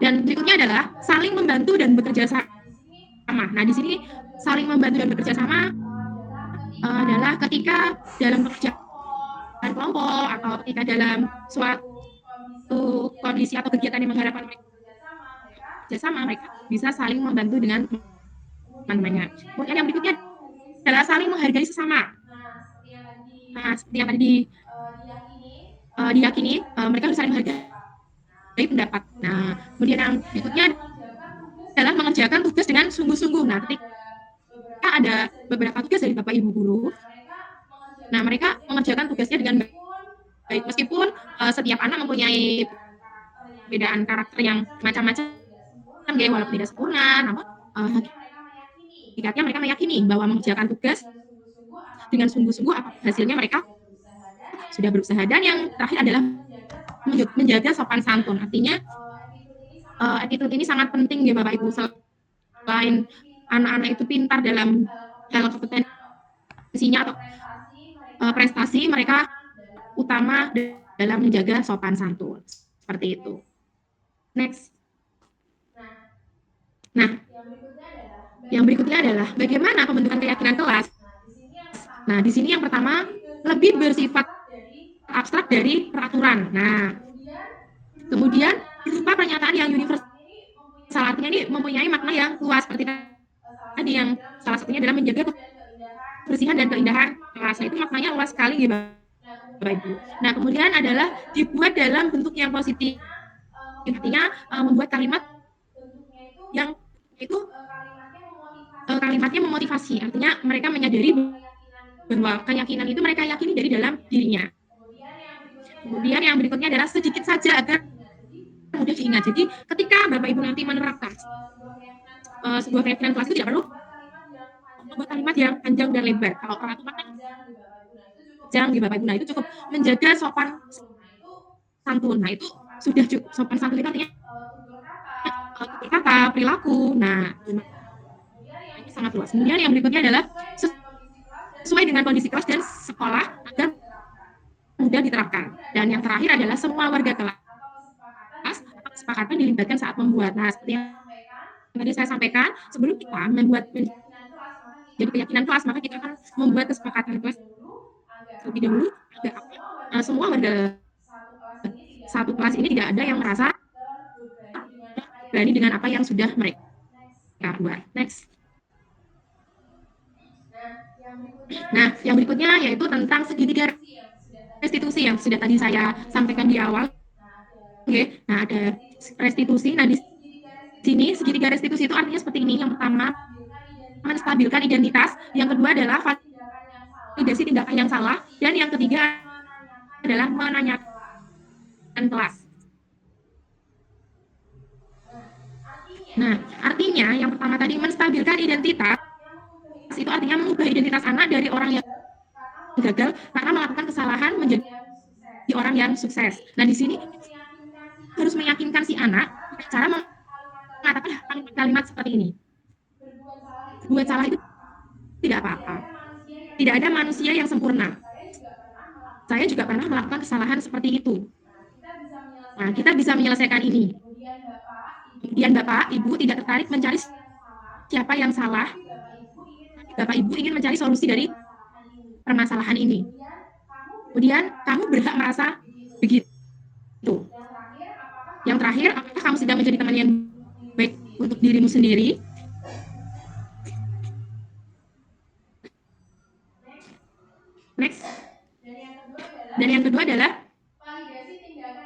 Dan berikutnya adalah saling membantu dan bekerja sama. Nah, di sini saling membantu dan bekerja sama adalah ketika dalam pekerjaan kelompok atau ketika dalam suatu kondisi atau kegiatan yang mengharapkan mereka bekerja sama, mereka bisa saling membantu dengan teman-temannya. Kemudian yang berikutnya adalah saling menghargai sesama. Nah, seperti yang tadi diyakini, mereka harus saling menghargai pendapat. Nah, kemudian yang berikutnya adalah mengerjakan tugas dengan sungguh-sungguh. Nah, ketika ada beberapa tugas dari Bapak Ibu guru. Nah, mereka mengerjakan tugasnya dengan baik, meskipun setiap anak mempunyai perbedaan karakter yang macam-macam, walaupun tidak sempurna, namun hakikatnya mereka meyakini bahwa mengerjakan tugas dengan sungguh-sungguh hasilnya mereka sudah berusaha. Dan yang terakhir adalah menjaga sopan santun. Artinya attitude ini sangat penting ya Bapak Ibu. Selain anak-anak itu pintar dalam hal kompetensinya atau prestasi, mereka utama dalam menjaga sopan santun. Seperti itu. Next. Nah, yang berikutnya adalah bagaimana pembentukan keyakinan kelas. Nah, di sini yang pertama lebih bersifat abstrak dari peraturan. Nah, kemudian berupa pernyataan yang universal, artinya ini mempunyai makna yang luas seperti tadi yang salah satunya adalah menjaga kebersihan dan keindahan kelas. Nah, itu maknanya luas sekali ya Bapak Ibu. Nah, kemudian adalah dibuat dalam bentuk yang positif. Artinya membuat kalimat yang itu kalimatnya memotivasi. Artinya mereka menyadari bahwa keyakinan itu mereka yakini dari dalam dirinya. Kemudian yang berikutnya adalah sedikit saja agar mudah diingat. Jadi ketika Bapak Ibu nanti menerapkan sebuah keyakinan kelas itu tidak perlu membuat kalimat yang panjang dan lebar. Kalau peraturan kan panjang di Bapak Ibu, nah itu cukup menjaga sopan santun. Nah itu sudah cukup. Sopan santun itu artinya tutur kata, perilaku. Nah ini sangat luas. Kemudian yang berikutnya adalah sesuai dengan kondisi kelas dan sekolah agar mudah diterapkan. Dan yang terakhir adalah semua warga kelas kesepakatan dilibatkan saat membuat. Nah, seperti yang tadi saya sampaikan, sebelum kita membuat jadi keyakinan kelas, maka kita akan membuat kesepakatan kelas terlebih dahulu agar semua warga satu kelas ini tidak ada yang merasa berani dengan apa yang sudah mereka buat. Next. Nah, yang berikutnya yaitu tentang segitiga restitusi yang sudah tadi saya sampaikan di awal. Oke, nah ada restitusi. Nah, di sini segitiga restitusi itu artinya seperti ini. Yang pertama, menstabilkan identitas. Yang kedua adalah validasi tindakan yang salah. Dan yang ketiga adalah menanyakan kelas. Nah, artinya yang pertama tadi menstabilkan identitas, itu artinya mengubah identitas anak dari orang yang gagal karena melakukan kesalahan menjadi orang yang sukses. Nah, di sini harus meyakinkan si anak cara mengatakan kalimat seperti ini. Buat salah itu tidak apa-apa. Tidak ada manusia yang sempurna. Saya juga pernah melakukan kesalahan seperti itu. Nah, kita bisa menyelesaikan ini. Kemudian Bapak, Ibu tidak tertarik mencari siapa yang salah. Bapak, Ibu ingin mencari solusi dari permasalahan ini. Kemudian kamu berhak merasa begitu. Yang terakhir, apakah kamu sedang menjadi teman yang baik untuk dirimu sendiri? Next. Dan yang kedua adalah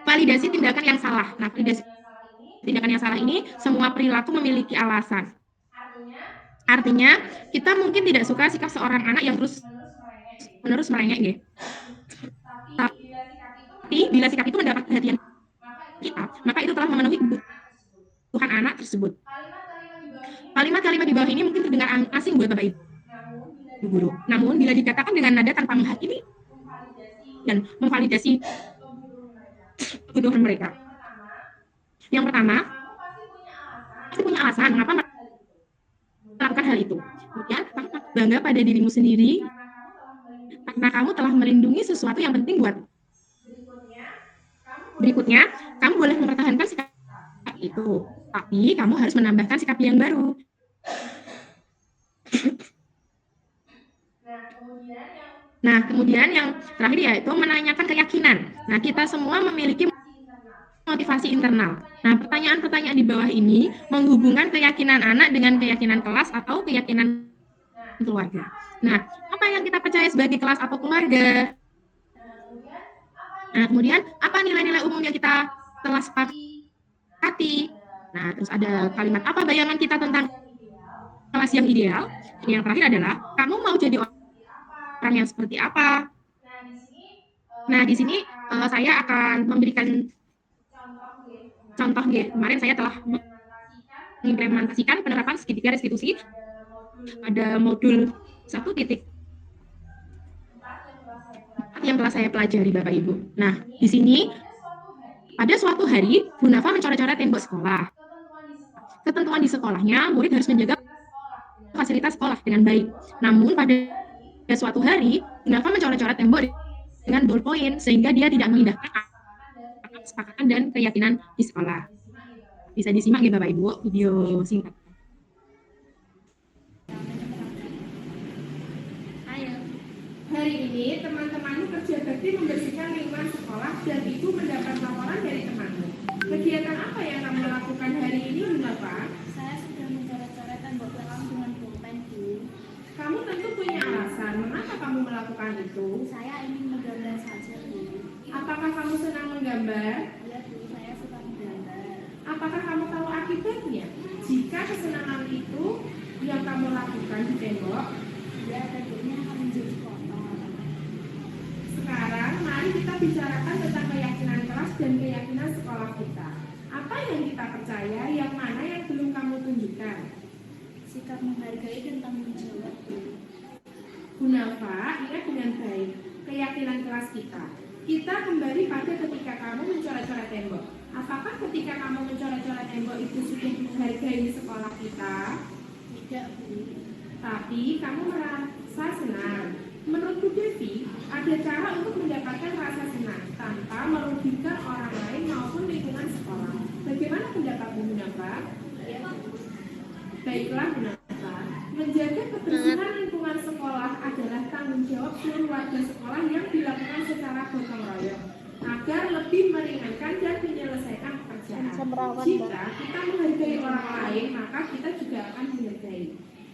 validasi tindakan yang salah. Nah, validasi tindakan yang salah ini, semua perilaku memiliki alasan. Artinya, kita mungkin tidak suka sikap seorang anak yang terus merengek, ya. Tapi bila sikap itu mendapat perhatian kita, maka itu telah memenuhi kebutuhan anak tersebut. Kalimat-kalimat di bawah ini mungkin terdengar asing buat Bapak Ibu guru. Namun bila dikatakan dengan nada tanpa menghakimi dan memvalidasi kebutuhan mereka. Yang pertama, kamu punya alasan mengapa melakukan hal itu. Kemudian, kamu bangga pada dirimu sendiri karena kamu telah melindungi sesuatu yang penting buat. Berikutnya, kamu boleh mempertahankan sikap itu, tapi kamu harus menambahkan sikap yang baru. Nah, kemudian yang terakhir yaitu menanyakan keyakinan. Nah, kita semua memiliki motivasi internal. Nah, pertanyaan-pertanyaan di bawah ini menghubungkan keyakinan anak dengan keyakinan kelas atau keyakinan keluarga. Nah, apa yang kita percaya sebagai kelas atau keluarga? Nah, kemudian apa nilai-nilai umum yang kita telah sepakati? Nah, terus ada kalimat apa bayangan kita tentang kelas yang ideal. Yang terakhir adalah kamu mau jadi orang yang seperti apa. Nah, di sini saya akan memberikan contoh. Kemarin saya telah mengimplementasikan penerapan segitiga restitusi pada modul 1.4 yang telah saya pelajari, Bapak Ibu. Nah, di sini pada suatu hari Bu Nafa mencoret-coret tembok sekolah. Ketentuan di sekolahnya, murid harus menjaga fasilitas sekolah dengan baik. Namun pada suatu hari, Bu Nafa mencoret-coret tembok dengan ballpoint sehingga dia tidak mengindahkan kesepakatan dan keyakinan di sekolah. Bisa disimak ya Bapak Ibu video singkat. Hari ini teman-temanmu kerja bakti membersihkan lingkungan sekolah dan ibu mendapat laporan dari temanmu. Kegiatan apa yang kamu lakukan hari ini, Bu Nafa? Saya sudah mencoret-coret tembok belakang dengan pulpen, Bu. Kamu tentu punya alasan mengapa kamu melakukan itu. Saya ingin menggambar saja, Bu. Apakah kamu senang menggambar? Iya, Bu, saya suka menggambar. Apakah kamu tahu akibatnya jika kesenangan itu yang kamu lakukan di tembok? Iya, temboknya akan menjadi kotor. Sekarang mari kita bicarakan tentang keyakinan kelas dan keyakinan sekolah kita. Apa yang kita percaya, yang mana yang belum kamu tunjukkan? Sikap menghargai dan tanggung jawab, Bu. Bu Nafa, ingat dengan baik keyakinan kelas kita. Kita kembali pada ketika kamu mencoret-coret tembok. Apakah ketika kamu mencoret-coret tembok itu sudah menghargai sekolah kita? Tidak, Bu. Tapi kamu merasa senang. Menurut Bu Devi, ada cara untuk mendapatkan rasa senang tanpa merugikan orang lain maupun lingkungan sekolah. Bagaimana pendapat Bu Nafa? Baiklah Bu Nafa, menjaga kebersihan lingkungan sekolah adalah tanggung jawab seluruh warga sekolah yang dilakukan secara gotong royong agar lebih meringankan dan menyelesaikan pekerjaan. Jika kita menghargai orang lain, maka kita juga akan dihargai.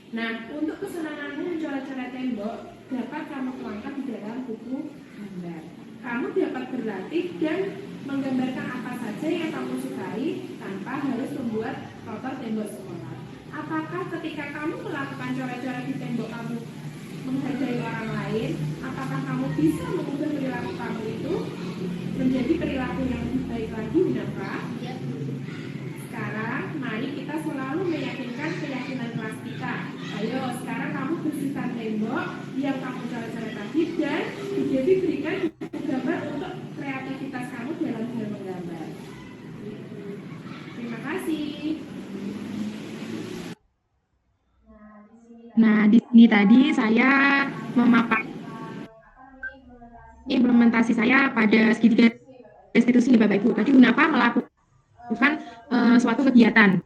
Nah, untuk kesenanganmu mencoret-coret tembok dapat kamu tuangkan di dalam buku gambar. Kamu dapat berlatih dan menggambarkan apa saja yang kamu sukai tanpa harus membuat kotor tembok sekolah. Apakah ketika kamu melakukan coret-coret di tembok kamu menghargai orang lain, apakah kamu bisa mengubah perilaku kamu itu menjadi perilaku yang lebih baik lagi, Nafa? Iya, Bu. Sekarang, mari kita selalu meyakinkan keyakinan kelas kita. Ayo, sekarang kamu bersihkan tembok yang kamu coret-coret tadi dan jadi berikan gambar untuk kreativitas kamu dalam hal menggambar. Terima kasih. Nah, di sini tadi saya memaparkan implementasi saya pada segitiga restitusi Bapak Ibu. Tadi Bu Nafa melakukan suatu kegiatan.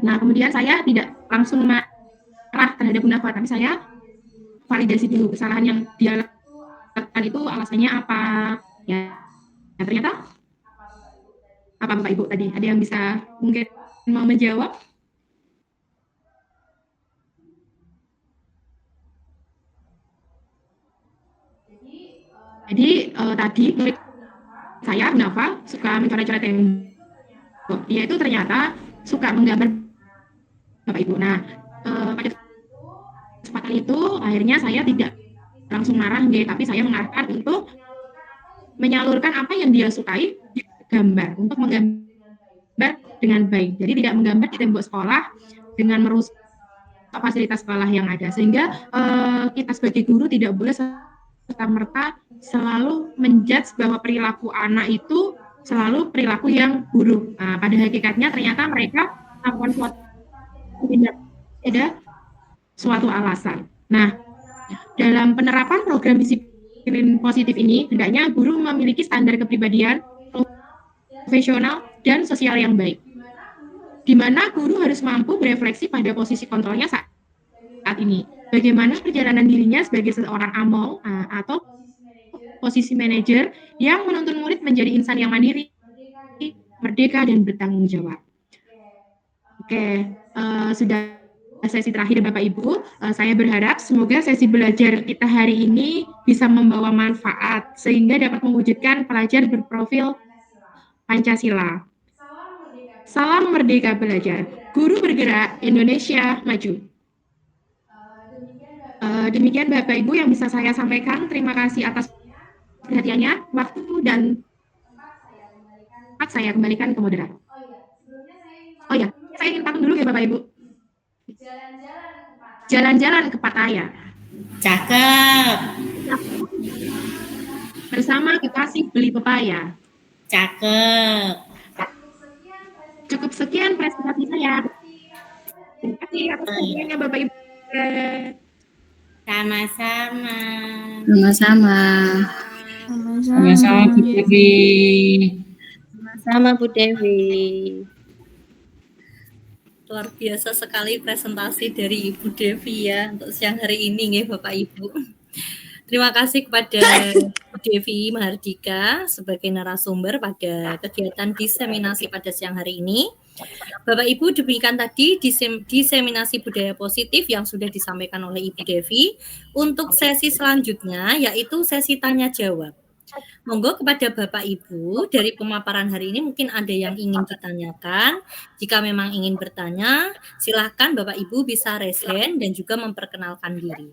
Nah, kemudian saya tidak langsung marah terhadap Bu Nafa, tapi saya validasi dulu kesalahan yang dia lakukan itu alasannya apa. Ya, ternyata apa Bapak Ibu tadi? Ada yang bisa mungkin mau menjawab? Jadi tadi murid saya, Bu Nafa, suka mencoret-coret tembok. Dia itu ternyata suka menggambar Bapak Ibu. Nah, pada kesempatan itu akhirnya saya tidak langsung marah, tapi saya mengarahkan untuk menyalurkan apa yang dia sukai di gambar, untuk menggambar dengan baik. Jadi tidak menggambar di tembok sekolah dengan merusak fasilitas sekolah yang ada. Sehingga kita sebagai guru tidak boleh serta-merta selalu menjudge bahwa perilaku anak itu selalu perilaku yang buruk. Nah, pada hakikatnya ternyata mereka melakukan suatu tidak ada suatu alasan. Nah, dalam penerapan program disiplin positif ini, hendaknya guru memiliki standar kepribadian profesional dan sosial yang baik, di mana guru harus mampu berefleksi pada posisi kontrolnya saat ini. Bagaimana perjalanan dirinya sebagai seorang among atau posisi manajer yang menuntun murid menjadi insan yang mandiri, merdeka, dan bertanggung jawab. Oke, sudah sesi terakhir Bapak Ibu. Saya berharap semoga sesi belajar kita hari ini bisa membawa manfaat sehingga dapat mewujudkan pelajar berprofil Pancasila. Salam merdeka belajar. Guru bergerak, Indonesia maju. Demikian Bapak Ibu yang bisa saya sampaikan. Terima kasih atas perhatiannya, waktu dan tempat saya kembalikan ke moderator. Oh ya, saya ingin tahu dulu ya Bapak Ibu. Jalan-jalan ke Pattaya. Cakep. Bersama kekasih beli pepaya. Cakep. Cukup sekian presentasi saya. Terima kasih atas perhatiannya Bapak Ibu. Sama-sama. Sama-sama. Sama-sama Bu Devi. Sama Bu Devi. Luar biasa sekali presentasi dari Ibu Devi ya untuk siang hari ini nggih Bapak Ibu. Terima kasih kepada Bu Devi Mahardika sebagai narasumber pada kegiatan diseminasi pada siang hari ini. Bapak Ibu, demikian tadi diseminasi budaya positif yang sudah disampaikan oleh Ibu Devi. Untuk sesi selanjutnya yaitu sesi tanya jawab. Monggo kepada Bapak Ibu dari pemaparan hari ini mungkin ada yang ingin ditanyakan. Jika memang ingin bertanya, silahkan Bapak Ibu bisa raise hand dan juga memperkenalkan diri.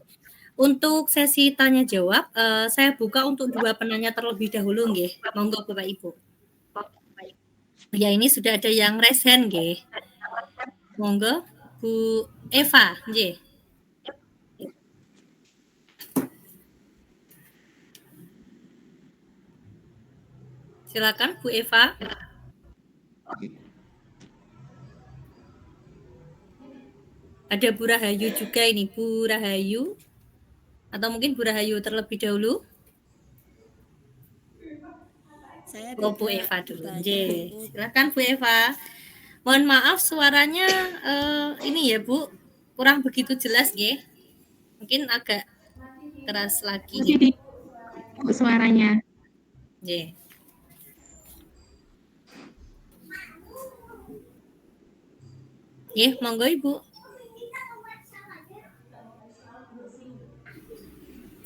Untuk sesi tanya jawab, saya buka untuk 2 penanya terlebih dahulu nggih. Monggo Bapak Ibu. Ya ini sudah ada yang raise hand nggih. Monggo Bu Eva nggih. Silakan Bu Eva. Ada Bu Rahayu juga ini, Bu Rahayu. Atau mungkin Bu Rahayu terlebih dahulu. Oh, Bu Eva dulu. Silakan Bu Eva. Mohon maaf suaranya ini ya Bu, kurang begitu jelas nggih. Mungkin agak keras lagi. Jadi suaranya. Nggih. Nggih, monggo Ibu.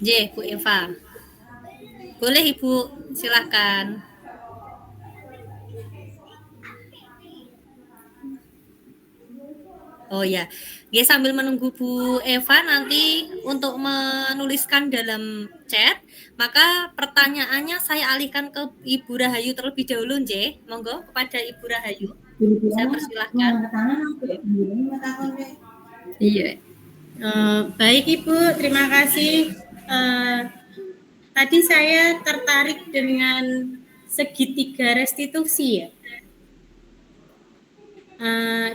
Nggih, Bu Eva. Boleh Ibu, silakan. Oh ya, ya sambil menunggu Bu Eva nanti untuk menuliskan dalam chat, maka pertanyaannya saya alihkan ke Ibu Rahayu terlebih dahulu, nggih. Monggo kepada Ibu Rahayu. Saya persilahkan. Iya. Baik Ibu, terima kasih. Tadi saya tertarik dengan segitiga restitusi ya.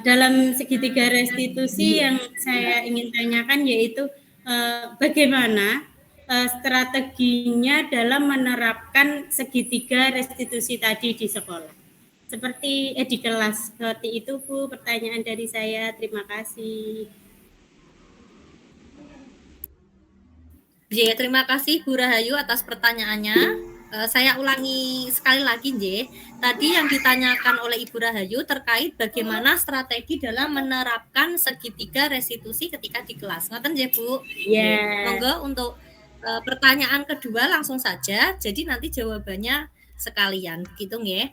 Dalam segitiga restitusi yang saya ingin tanyakan yaitu bagaimana strateginya dalam menerapkan segitiga restitusi tadi di sekolah. Seperti di kelas, seperti itu Bu pertanyaan dari saya. Terima kasih. Ya, terima kasih Bu Rahayu atas pertanyaannya. Saya ulangi sekali lagi, Nje. Tadi yang ditanyakan oleh Ibu Rahayu terkait bagaimana strategi dalam menerapkan segitiga restitusi ketika di kelas. Ngoten nggih, Bu? Ya. Monggo untuk pertanyaan kedua langsung saja. Jadi nanti jawabannya sekalian, gitu nggih.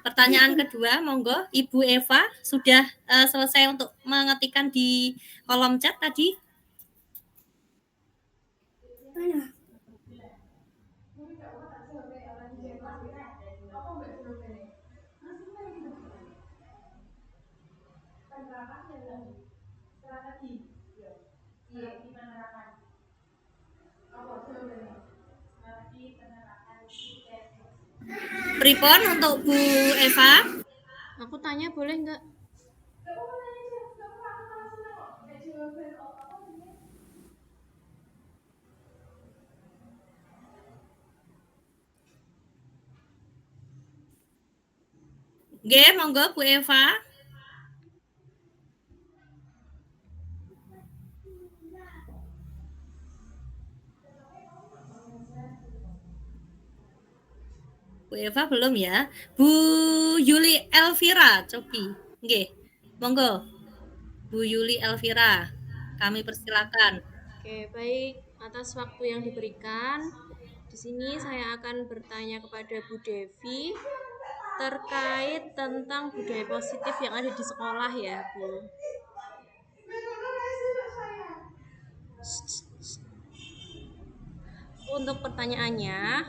Pertanyaan kedua, monggo Ibu Eva sudah selesai untuk mengetikkan di kolom chat tadi. Pripon untuk Bu Eva? Aku tanya boleh nggak? Nggih, monggo Bu Eva. Bu Eva belum ya. Bu Yuli Elvira, cobi. Nggih. Monggo. Bu Yuli Elvira, kami persilakan. Oke, baik. Atas waktu yang diberikan, di sini saya akan bertanya kepada Bu Devi. terkait tentang budaya positif yang ada di sekolah ya, Bu. Untuk pertanyaannya,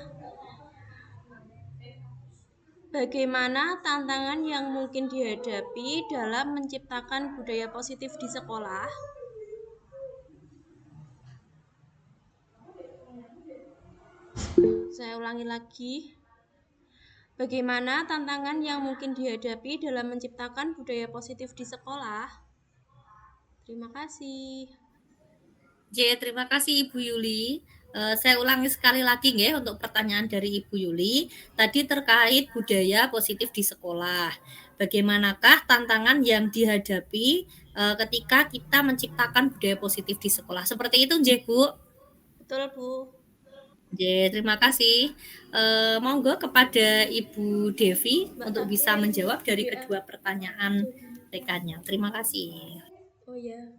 bagaimana tantangan yang mungkin dihadapi dalam menciptakan budaya positif di sekolah? Saya ulangi lagi. Bagaimana tantangan yang mungkin dihadapi dalam menciptakan budaya positif di sekolah? Terima kasih. Terima kasih Ibu Yuli. Saya ulangi sekali lagi nggih untuk pertanyaan dari Ibu Yuli. Tadi terkait budaya positif di sekolah. Bagaimanakah tantangan yang dihadapi ketika kita menciptakan budaya positif di sekolah? Seperti itu nggih, Bu? Betul, Bu. Terima kasih. Monggo kepada Ibu Devi untuk bisa menjawab dari kedua pertanyaan rekannya. Terima kasih. Oh ya.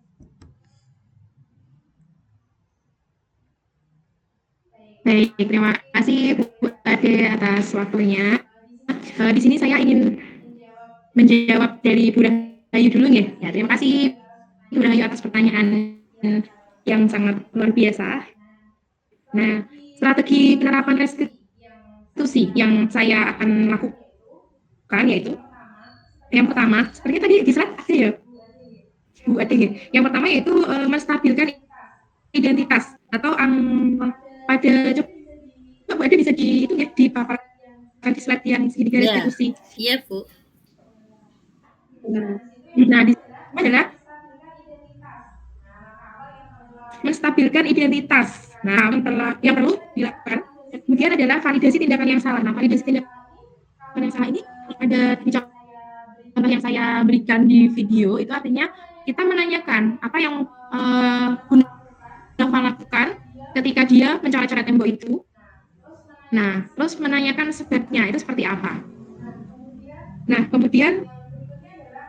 Baik, terima kasih Bu Ade atas waktunya. Di sini saya ingin menjawab dari Bu Rahayu dulu ya. Terima kasih Bu Rahayu atas pertanyaan yang sangat luar biasa. Nah, strategi penerapan restitusi yang saya akan lakukan yaitu yang pertama, seperti tadi di slide ada ya Bu Ade. Yang pertama yaitu menstabilkan identitas atau pada coba Bu Ade bisa dipaparkan di slide yang segitiga restitusi. Iya, Bu. Nah, di sini adalah menstabilkan identitas. Nah, yang perlu dilakukan kemudian adalah validasi tindakan yang salah. Nah, validasi tindakan yang salah ini ada di contoh yang saya berikan di video, itu artinya kita menanyakan apa yang Nova lakukan ketika dia mencoret-coret tembok itu. Nah, terus menanyakan sebabnya itu seperti apa. Nah, kemudian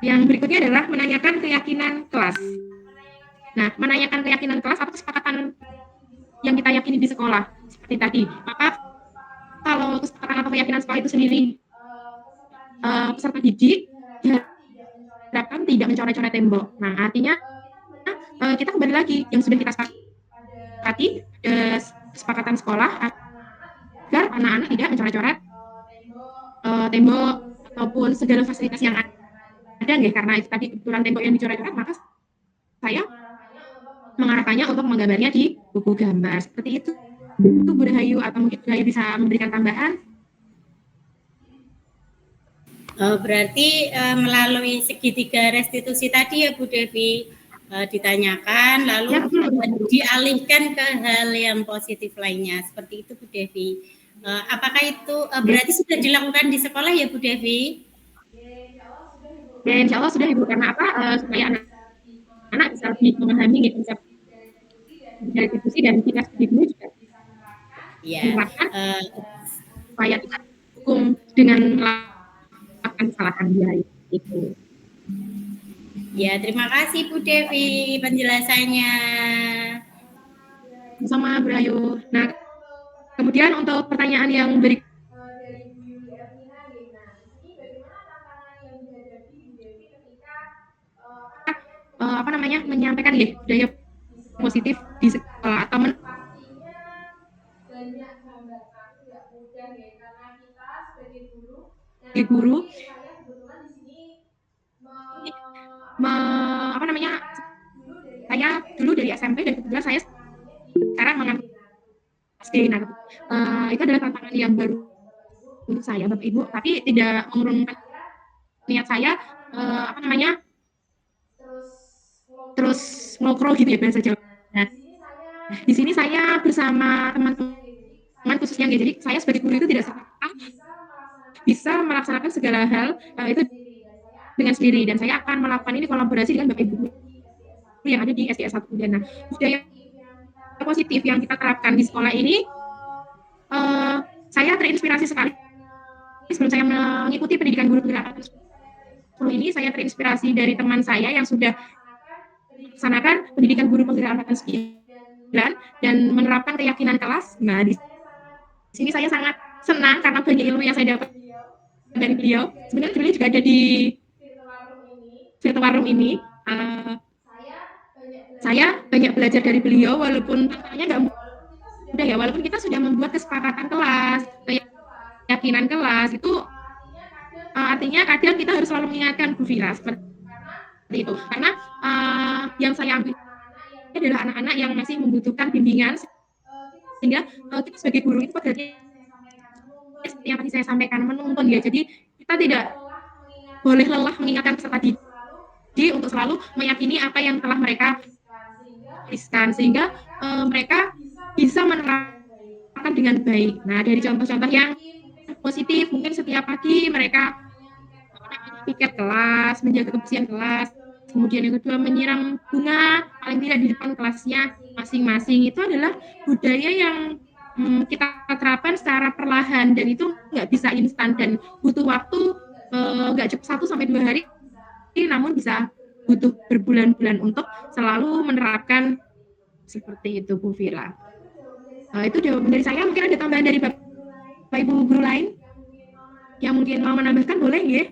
yang berikutnya adalah menanyakan keyakinan kelas. Nah, menanyakan keyakinan kelas apa kesepakatan yang kita yakini di sekolah seperti tadi. Maka kalau kesepakatan atau keyakinan sekolah itu sendiri peserta didik diharapkan tidak mencoret-coret tembok. Nah, artinya kita kembali lagi yang sudah kita sepakati kesepakatan sekolah agar anak-anak tidak mencoret-coret tembok ataupun segala fasilitas yang ada karena itu tadi kebetulan tembok yang dicoret-coret, maka saya mengarahkannya untuk menggambarnya di buku gambar seperti itu. Itu Bu Rahayu, atau mungkin Bu Rahayu bisa memberikan tambahan? Berarti melalui segitiga restitusi tadi ya Bu Devi ditanyakan lalu dialihkan ke hal yang positif lainnya seperti itu Bu Devi. Apakah itu berarti sudah dilakukan di sekolah ya Bu Devi? Ya, insya Allah sudah Ibu, karena apa? Supaya anak bisa lebih memahami konsep restitusi dan kita sebagai guru juga menerapkan supaya tidak hukum dengan melakukan kesalahan dia itu. Ya, terima kasih Bu Devi penjelasannya. Sama Bu Rahayu. Nah, kemudian untuk pertanyaan yang berikutnya, menyampaikan budaya positif di sekolah atau banyak gambar kartu nggak mudah ya, karena kita sebagai guru saya kebetulan di sini saya dulu dari SMP dan kebetulan saya sekarang mengambil SD. Nah, itu adalah tantangan yang baru untuk saya Bapak Ibu, tapi tidak mengurungkan niat saya terus ngokro gitu ya bahasa Jawa. Nah, di sini saya bersama teman-teman khususnya jadi saya sebagai guru itu tidak serta bisa melaksanakan segala hal itu dengan sendiri, dan saya akan melakukan ini kolaborasi dengan Bapak Ibu yang ada di SDS 1 Kundan. Nah, budaya positif yang kita terapkan di sekolah ini saya terinspirasi sekali sebelum saya mengikuti pendidikan guru penggerak 10 ini. Saya terinspirasi dari teman saya yang sudah melaksanakan pendidikan guru penggerak 9 dan menerapkan keyakinan kelas. Nah, di sini saya sangat senang karena banyak ilmu yang saya dapat dari beliau. Sebenarnya beliau juga ada di virtual room ini. Saya banyak belajar dari beliau, walaupun tantangannya nggak mudah ya, walaupun kita sudah membuat kesepakatan kelas, keyakinan kelas, itu artinya kadang kita harus selalu mengingatkan Bu Vira seperti itu. Karena yang saya ambil adalah anak-anak yang masih membutuhkan bimbingan, sehingga kita sebagai guru itu pekerjaan yang tadi saya sampaikan, menuntun ya. Jadi kita tidak boleh lelah mengingatkan peserta didik untuk selalu meyakini apa yang telah mereka tuliskan, sehingga mereka bisa menerapkan dengan baik. Nah, dari contoh-contoh yang positif, mungkin setiap pagi mereka piket kelas, menjaga kebersihan kelas, kemudian yang kedua menyiram bunga paling tidak di depan kelasnya masing-masing. Itu adalah budaya yang kita terapkan secara perlahan, dan itu nggak bisa instan dan butuh waktu, nggak cukup 1-2 hari, namun bisa butuh berbulan-bulan untuk selalu menerapkan seperti itu, Bu Vira. Itu jawaban dari saya. Mungkin ada tambahan dari Bapak Ibu guru lain yang mungkin mau menambahkan, boleh ya?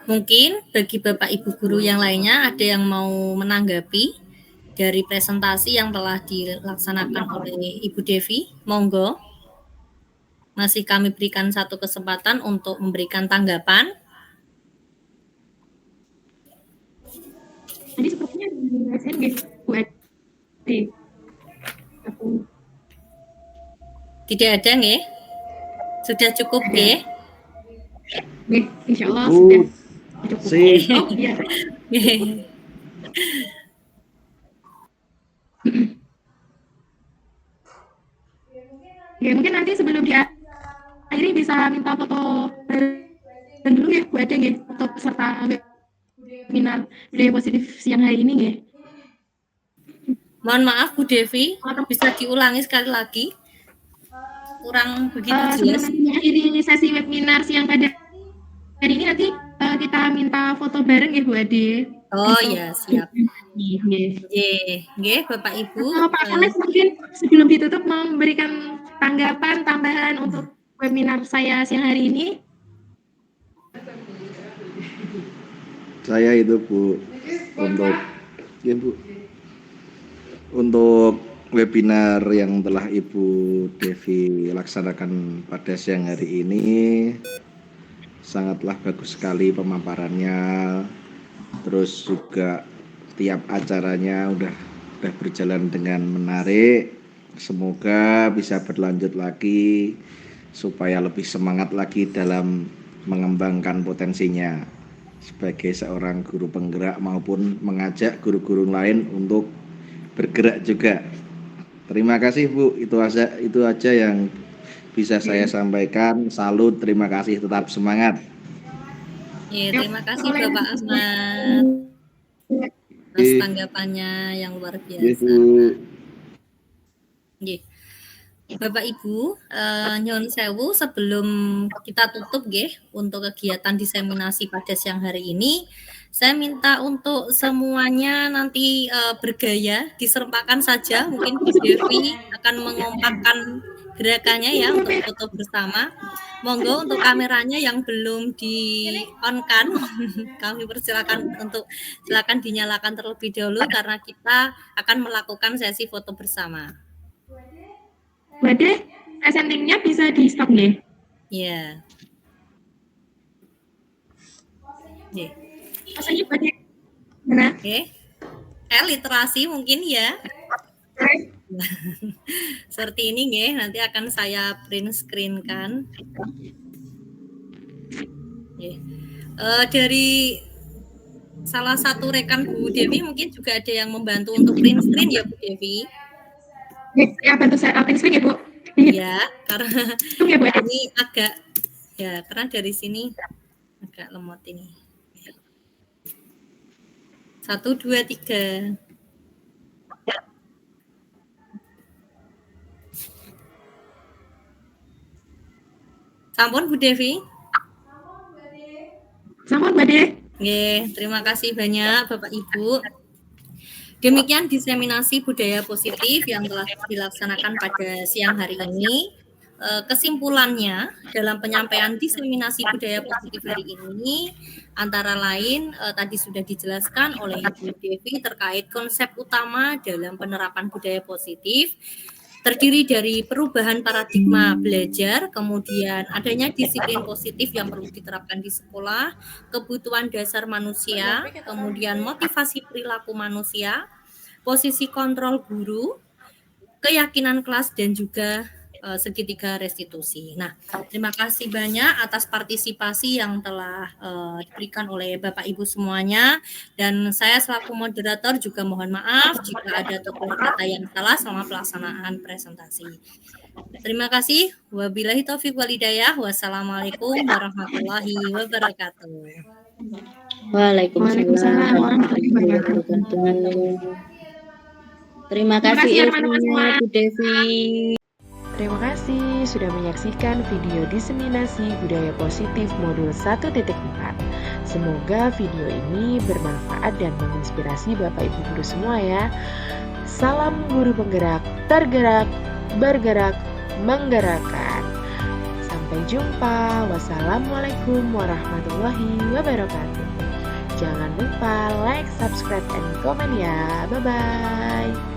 Mungkin bagi Bapak Ibu guru yang lainnya ada yang mau menanggapi dari presentasi yang telah dilaksanakan oleh Ibu Devi, monggo. Masih kami berikan satu kesempatan untuk memberikan tanggapan. Tadi sepertinya dijelasin Bu Adi. Tidak ada nggih? Sudah cukup nggih? Nggih, insyaallah sudah cukup. Sip. Oh, iya. Ya, mungkin nanti sebelum diakhiri bisa minta foto dan dulu ya Bu Ade ya, untuk peserta webinar budaya positif siang hari ini ya. Mohon maaf Bu Devi, bisa diulangi sekali lagi? Kurang begitu jelas. Sebelum mengakhiri sesi webinar siang pada hari ini, nanti kita minta foto bareng ya Bu Ade. Oh ya, siap. Nggih, Bapak Ibu. Pak Alex mungkin sebelum ditutup mau memberikan tanggapan tambahan untuk webinar saya siang hari ini. Saya itu Bu, untuk webinar yang telah Ibu Devi laksanakan pada siang hari ini, sangatlah bagus sekali pemaparannya. Terus juga tiap acaranya udah berjalan dengan menarik. Semoga bisa berlanjut lagi supaya lebih semangat lagi dalam mengembangkan potensinya sebagai seorang guru penggerak maupun mengajak guru-guru lain untuk bergerak juga. Terima kasih Bu, itu aja yang bisa saya sampaikan. Salut, terima kasih, tetap semangat. Ya, terima kasih Bapak Ahmad atas tanggapannya yang luar biasa. Bapak Ibu, nyuwun sewu, sebelum kita tutup nggih untuk kegiatan diseminasi pada siang hari ini, saya minta untuk semuanya nanti bergaya, diserempakkan saja. Mungkin Bu Devi akan mengompakkan gerakannya ya untuk foto bersama. Monggo untuk kameranya yang belum di-on-kan, kami persilakan untuk silakan dinyalakan terlebih dahulu karena kita akan melakukan sesi foto bersama. Wadah, presentingnya bisa di stop nih. Iya. Yeah. Rasanya pada mana? Oke. Literasi mungkin ya. Seperti ini nggih, nanti akan saya print screen kan. Dari salah satu rekan Bu Devi mungkin juga ada yang membantu untuk print screen ya Bu Devi. Ya, bantu saya print screen ya Bu. Ya, karena ini agak ya karena dari sini agak lemot ini. 1, 2, 3. Sampun Bu Devi. Sampun Bu Devi. Nggih, terima kasih banyak Bapak Ibu. Demikian diseminasi budaya positif yang telah dilaksanakan pada siang hari ini. kesimpulannya dalam penyampaian diseminasi budaya positif hari ini antara lain tadi sudah dijelaskan oleh Ibu Devi terkait konsep utama dalam penerapan budaya positif terdiri dari perubahan paradigma belajar, kemudian adanya disiplin positif yang perlu diterapkan di sekolah, kebutuhan dasar manusia, kemudian motivasi perilaku manusia, posisi kontrol guru, keyakinan kelas, dan juga segitiga restitusi. Nah, terima kasih banyak atas partisipasi yang telah diberikan oleh Bapak Ibu semuanya, dan saya selaku moderator juga mohon maaf jika ada tutur kata yang salah selama pelaksanaan presentasi. Terima kasih. Wabillahi taufiq wal hidayah. Wassalamualaikum warahmatullahi wabarakatuh. Waalaikumsalam warahmatullahi wabarakatuh. Terima kasih ilmunya Bu Devi. Terima kasih sudah menyaksikan video diseminasi budaya positif modul 1.4. Semoga video ini bermanfaat dan menginspirasi Bapak Ibu guru semua ya. Salam guru penggerak, tergerak, bergerak, menggerakkan. Sampai jumpa. Wassalamualaikum warahmatullahi wabarakatuh. Jangan lupa like, subscribe, and comment ya. Bye-bye.